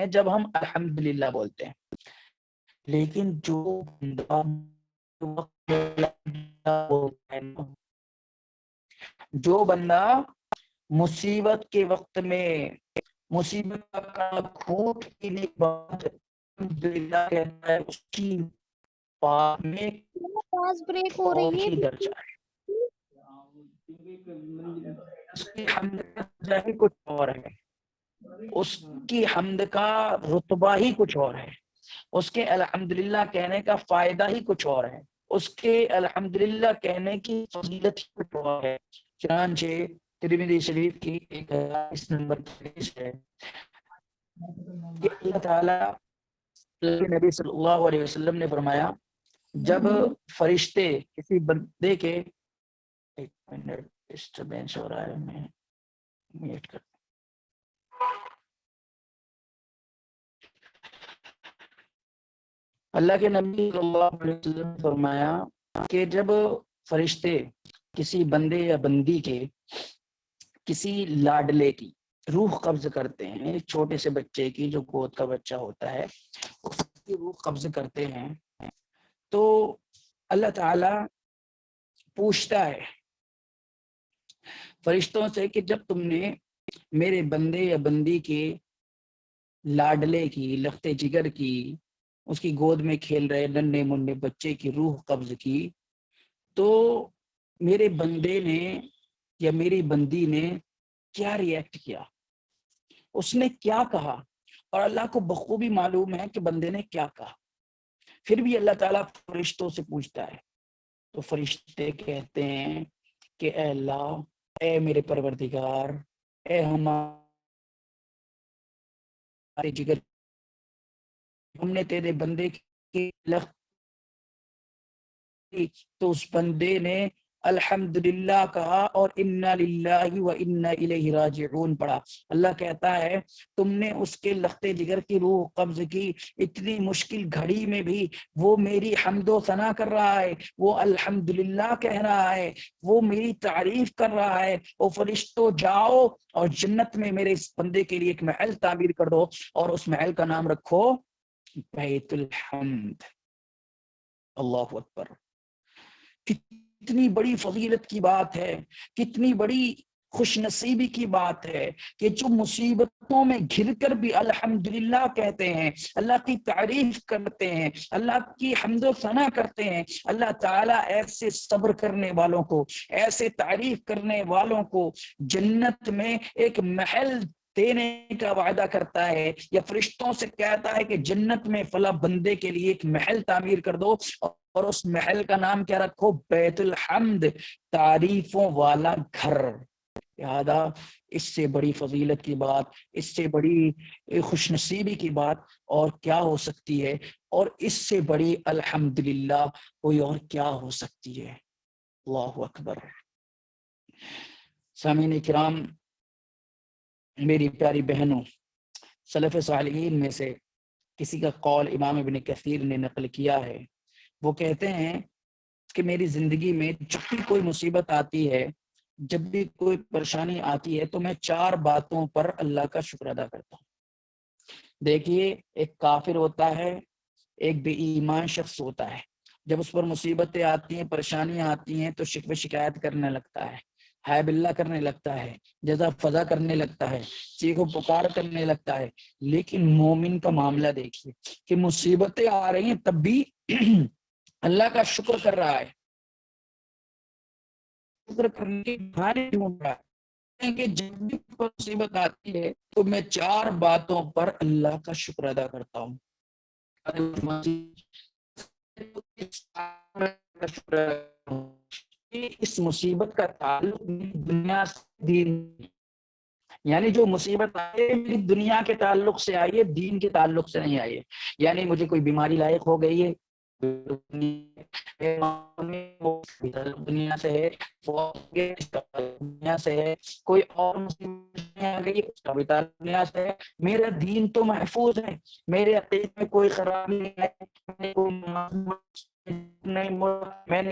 S1: جب ہم الحمدللہ بولتے ہیں، لیکن جو بندہ مصیبت کے وقت میں مصیبت کا کھوٹ کی بات الحمدللہ کہتا ہے، اس کی پاک میں
S2: آواز بریک ہو رہی ہے.
S1: درجہ ہے. اس کی حمد کا درجہ ہی کچھ اور ہے، اس کی حمد کا رتبہ ہی کچھ اور ہے، اس کے الحمدللہ کہنے کا فائدہ ہی کچھ اور ہے، اس کے الحمدللہ کہنے کی فضیلت ہی کچھ اور ہے. چنانچہ ترمذی شریف کی 1020 نمبر حدیث ہے کہ اللہ تعالی نبی صلی اللہ علیہ وسلم نے فرمایا، جب فرشتے کسی بندے کے، ایک منٹ ڈسٹربینس ہو رہا ہے، میں میوٹ کر، اللہ کے نبی صلی اللہ علیہ وسلم نے فرمایا کہ جب فرشتے کسی بندے یا بندی کے کسی لاڈلے کی روح قبض کرتے ہیں، ایک چھوٹے سے بچے کی جو گود کا بچہ ہوتا ہے اس کی روح قبض کرتے ہیں، تو اللہ تعالی پوچھتا ہے فرشتوں سے کہ جب تم نے میرے بندے یا بندی کے لاڈلے کی، لخت جگر کی، اس کی گود میں کھیل رہے ننھے منھے بچے کی روح قبض کی، تو میرے بندے نے یا میری بندی نے کیا ریئیکٹ کیا، اس نے کیا کہا، اور اللہ کو بخوبی معلوم ہے کہ بندے نے کیا کہا. پھر بھی اللہ تعالیٰ فرشتوں سے پوچھتا ہے، تو فرشتے کہتے ہیں کہ اے اللہ، اے میرے پروردگار، اے ہمارے جگر، ہم نے تیرے بندے کی لخت، تو اس بندے نے الحمدللہ کہا اور انا للہ و انا الیہ راجعون پڑھا. اللہ کہتا ہے تم نے اس کے لختے جگر کی روح قبض کی، اتنی مشکل گھڑی میں بھی وہ میری حمد و ثنا کر رہا ہے، وہ الحمدللہ کہہ رہا ہے، وہ میری تعریف کر رہا ہے. او فرشتوں جاؤ اور جنت میں میرے اس بندے کے لیے ایک محل تعمیر کر دو، اور اس محل کا نام رکھو بیت الحمد. اللہ اکبر. کتنی بڑی فضیلت کی بات ہے، کتنی بڑی خوش نصیبی کی بات ہے کہ جو مصیبتوں میں گھر کر بھی الحمدللہ کہتے ہیں، اللہ کی تعریف کرتے ہیں، اللہ کی حمد و ثنا کرتے ہیں. اللہ تعالیٰ ایسے صبر کرنے والوں کو، ایسے تعریف کرنے والوں کو جنت میں ایک محل دینے کا وعدہ کرتا ہے، یا فرشتوں سے کہتا ہے کہ جنت میں فلاں بندے کے لیے ایک محل تعمیر کر دو، اور اس محل کا نام کیا رکھو؟ بیت الحمد، تعریفوں والا گھر. لہذا اس سے بڑی فضیلت کی بات، اس سے بڑی خوش نصیبی کی بات اور کیا ہو سکتی ہے، اور اس سے بڑی الحمدللہ کوئی اور کیا ہو سکتی ہے. اللہ اکبر. سامعین کرام، میری پیاری بہنوں، سلف صالحین میں سے کسی کا قول امام ابن کثیر نے نقل کیا ہے. وہ کہتے ہیں کہ میری زندگی میں جب بھی کوئی مصیبت آتی ہے، جب بھی کوئی پریشانی آتی ہے، تو میں 4 باتوں پر اللہ کا شکر ادا کرتا ہوں. دیکھیے، ایک کافر ہوتا ہے، ایک بے ایمان شخص ہوتا ہے، جب اس پر مصیبتیں آتی ہیں، پریشانیاں آتی ہیں، تو شکوے شکایت کرنے لگتا ہے. ہائے بلّہ کرنے لگتا ہے، جزا فضا کرنے لگتا ہے، چیخ و پکار کرنے لگتا ہے. لیکن مومن کا معاملہ دیکھیے کہ مصیبتیں آ رہی ہیں تب بھی اللہ کا شکر کر رہا ہے، شکر کرنے کے بہانے ڈھونڈ رہا ہے کہ جب بھی مصیبت آتی ہے تو میں 4 باتوں پر اللہ کا شکر ادا کرتا ہوں. اس مصیبت کا تعلق دنیا سے دین، یعنی جو مصیبت آئی ہے میری دنیا کے تعلق سے آئی ہے، دین کے تعلق سے نہیں آئی ہے. یعنی مجھے کوئی بیماری لاحق ہو گئی ہے، دنیا سے ہے، دنیا سے ہے، کوئی اور مصیبت آ گئی دنیا سے ہے. میرا دین تو محفوظ ہے، میرے عقیدے میں کوئی خرابی نہیں ہے، میں نے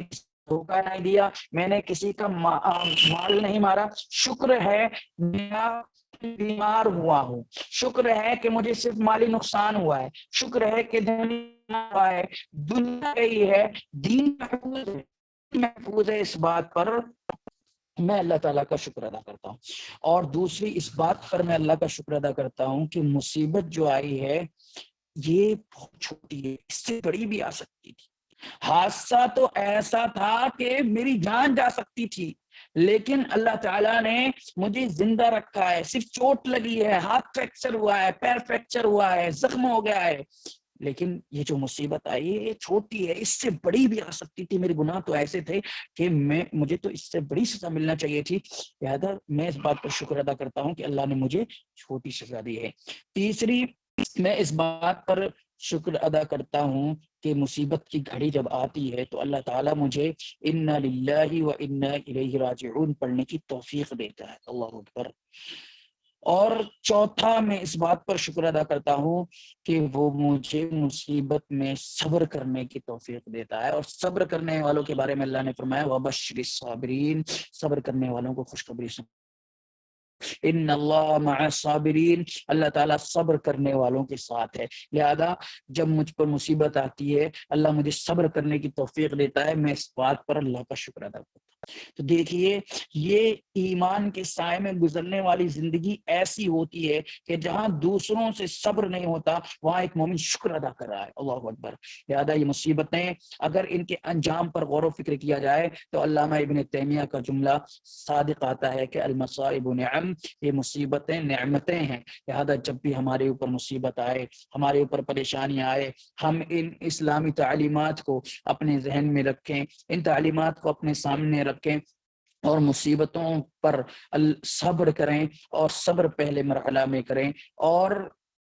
S1: دھوکہ نہیں دیا، میں نے کسی کا مال نہیں مارا. شکر ہے بیمار ہوا ہوں، شکر ہے کہ مجھے صرف مالی نقصان ہوا ہے، شکر ہے کہ دنیا گئی ہے، دین محفوظ ہے. اس بات پر میں اللہ تعالیٰ کا شکر ادا کرتا ہوں. اور دوسری اس بات پر میں اللہ کا شکر ادا کرتا ہوں کہ مصیبت جو آئی ہے یہ بہت چھوٹی ہے، اس سے بڑی بھی آ سکتی تھی. حادثہ تو ایسا تھا کہ میری جان جا سکتی تھی، لیکن اللہ تعالیٰ نے مجھے زندہ رکھا ہے. صرف چوٹ لگی ہے، ہاتھ فریکچر ہوا ہے، پیر فریکچر ہوا ہے، زخم ہو گیا ہے، لیکن یہ جو مصیبت آئی ہے یہ چھوٹی ہے، اس سے بڑی بھی آ سکتی تھی. میرے گناہ تو ایسے تھے کہ مجھے تو اس سے بڑی سزا ملنا چاہیے تھی. لہذا میں اس بات پر شکر ادا کرتا ہوں کہ اللہ نے مجھے چھوٹی سزا دی ہے. تیسری میں اس بات پر شکر ادا کرتا ہوں کہ مصیبت کی گھڑی جب آتی ہے تو اللہ تعالیٰ مجھے انا للہ و انا الیہ راجعون پڑھنے کی توفیق دیتا ہے. اللہ اکبر. اور چوتھا میں اس بات پر شکر ادا کرتا ہوں کہ وہ مجھے مصیبت میں صبر کرنے کی توفیق دیتا ہے. اور صبر کرنے والوں کے بارے میں اللہ نے فرمایا وَبَشِّرِ الصَّابِرِينَ، صبر کرنے والوں کو خوشخبری سنا. ان اللہ مع الصابرین، اللہ تعالیٰ صبر کرنے والوں کے ساتھ ہے. لہذا جب مجھ پر مصیبت آتی ہے اللہ مجھے صبر کرنے کی توفیق دیتا ہے، میں اس بات پر اللہ کا شکر ادا کرتا ہوں. تو دیکھیے یہ ایمان کے سائے میں گزرنے والی زندگی ایسی ہوتی ہے کہ جہاں دوسروں سے صبر نہیں ہوتا وہاں ایک مومن شکر ادا کر رہا ہے. اللہ اکبر. لہذا یہ مصیبتیں اگر ان کے انجام پر غور و فکر کیا جائے تو علامہ ابن تیمیہ کا جملہ صادق آتا ہے کہ المصائب نعم، یہ مصیبتیں نعمتیں ہیں. لہذا جب بھی ہمارے اوپر مصیبت آئے، ہمارے اوپر پریشانی آئے، ہم ان اسلامی تعلیمات کو اپنے ذہن میں رکھیں، ان تعلیمات کو اپنے سامنے رکھیں اور مصیبتوں پر صبر کریں. اور صبر پہلے مرحلہ میں کریں اور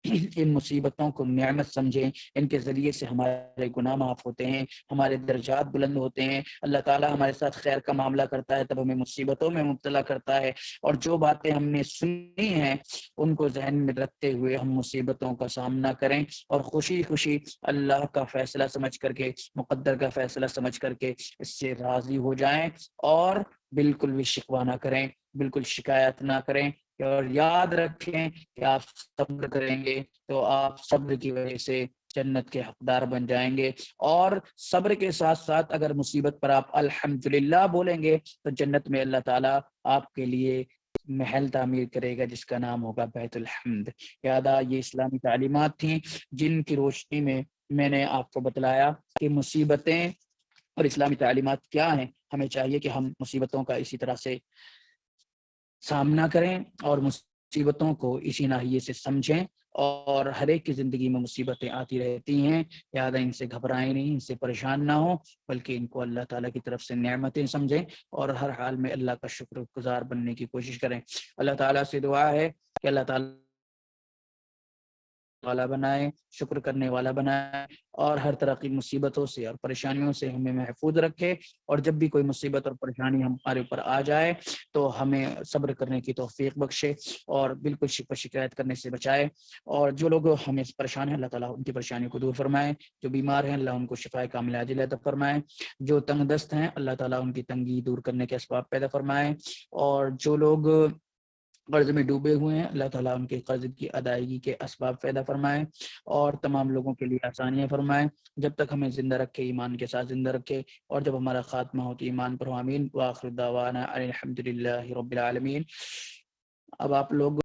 S1: ان مصیبتوں کو نعمت سمجھیں. ان کے ذریعے سے ہمارے گناہ معاف ہوتے ہیں، ہمارے درجات بلند ہوتے ہیں، اللہ تعالیٰ ہمارے ساتھ خیر کا معاملہ کرتا ہے، تب ہمیں مصیبتوں میں مبتلا کرتا ہے. اور جو باتیں ہم نے سنی ہیں ان کو ذہن میں رکھتے ہوئے ہم مصیبتوں کا سامنا کریں اور خوشی خوشی اللہ کا فیصلہ سمجھ کر کے، مقدر کا فیصلہ سمجھ کر کے اس سے راضی ہو جائیں اور بالکل بھی شکوہ نہ کریں، بالکل شکایت نہ کریں. اور یاد رکھیں کہ آپ صبر کریں گے تو آپ صبر کی وجہ سے جنت کے حقدار بن جائیں گے. اور صبر کے ساتھ ساتھ اگر مصیبت پر آپ الحمدللہ بولیں گے تو جنت میں اللہ تعالیٰ آپ کے لیے محل تعمیر کرے گا جس کا نام ہوگا بیت الحمد. یادا یہ اسلامی تعلیمات تھیں جن کی روشنی میں میں نے آپ کو بتلایا کہ مصیبتیں اور اسلامی تعلیمات کیا ہیں. ہمیں چاہیے کہ ہم مصیبتوں کا اسی طرح سے سامنا کریں اور مصیبتوں کو اسی ناحیے سے سمجھیں. اور ہر ایک کی زندگی میں مصیبتیں آتی رہتی ہیں، لہٰذا ان سے گھبرائیں نہیں، ان سے پریشان نہ ہوں، بلکہ ان کو اللہ تعالیٰ کی طرف سے نعمتیں سمجھیں اور ہر حال میں اللہ کا شکر گزار بننے کی کوشش کریں. اللہ تعالیٰ سے دعا ہے کہ اللہ تعالیٰ والا بنائے، شکر کرنے والا بنائے اور ہر طرح کی مصیبتوں سے اور پریشانیوں سے ہمیں محفوظ رکھے. اور جب بھی کوئی مصیبت اور پریشانی ہمارے اوپر آ جائے تو ہمیں صبر کرنے کی توفیق بخشے اور بالکل شکایت کرنے سے بچائے. اور جو لوگ ہمیں پریشان ہیں اللہ تعالیٰ ان کی پریشانیوں کو دور فرمائے، جو بیمار ہیں اللہ ان کو شفائے کاملہ عاجلہ عطا فرمائے، جو تنگ دست ہیں اللہ تعالیٰ ان کی تنگی دور کرنے کے اسباب پیدا فرمائے، اور جو لوگ قرض میں ڈوبے ہوئے ہیں، اللہ تعالیٰ ان کے قرض کی ادائیگی کے اسباب پیدا فرمائے اور تمام لوگوں کے لیے آسانیاں فرمائے، جب تک ہمیں زندہ رکھے ایمان کے ساتھ زندہ رکھے، اور جب ہمارا خاتمہ ہو تو ایمان پر ہو، آمین۔ وآخر دعوانا الحمدللہ رب العالمین۔ اب آپ لوگ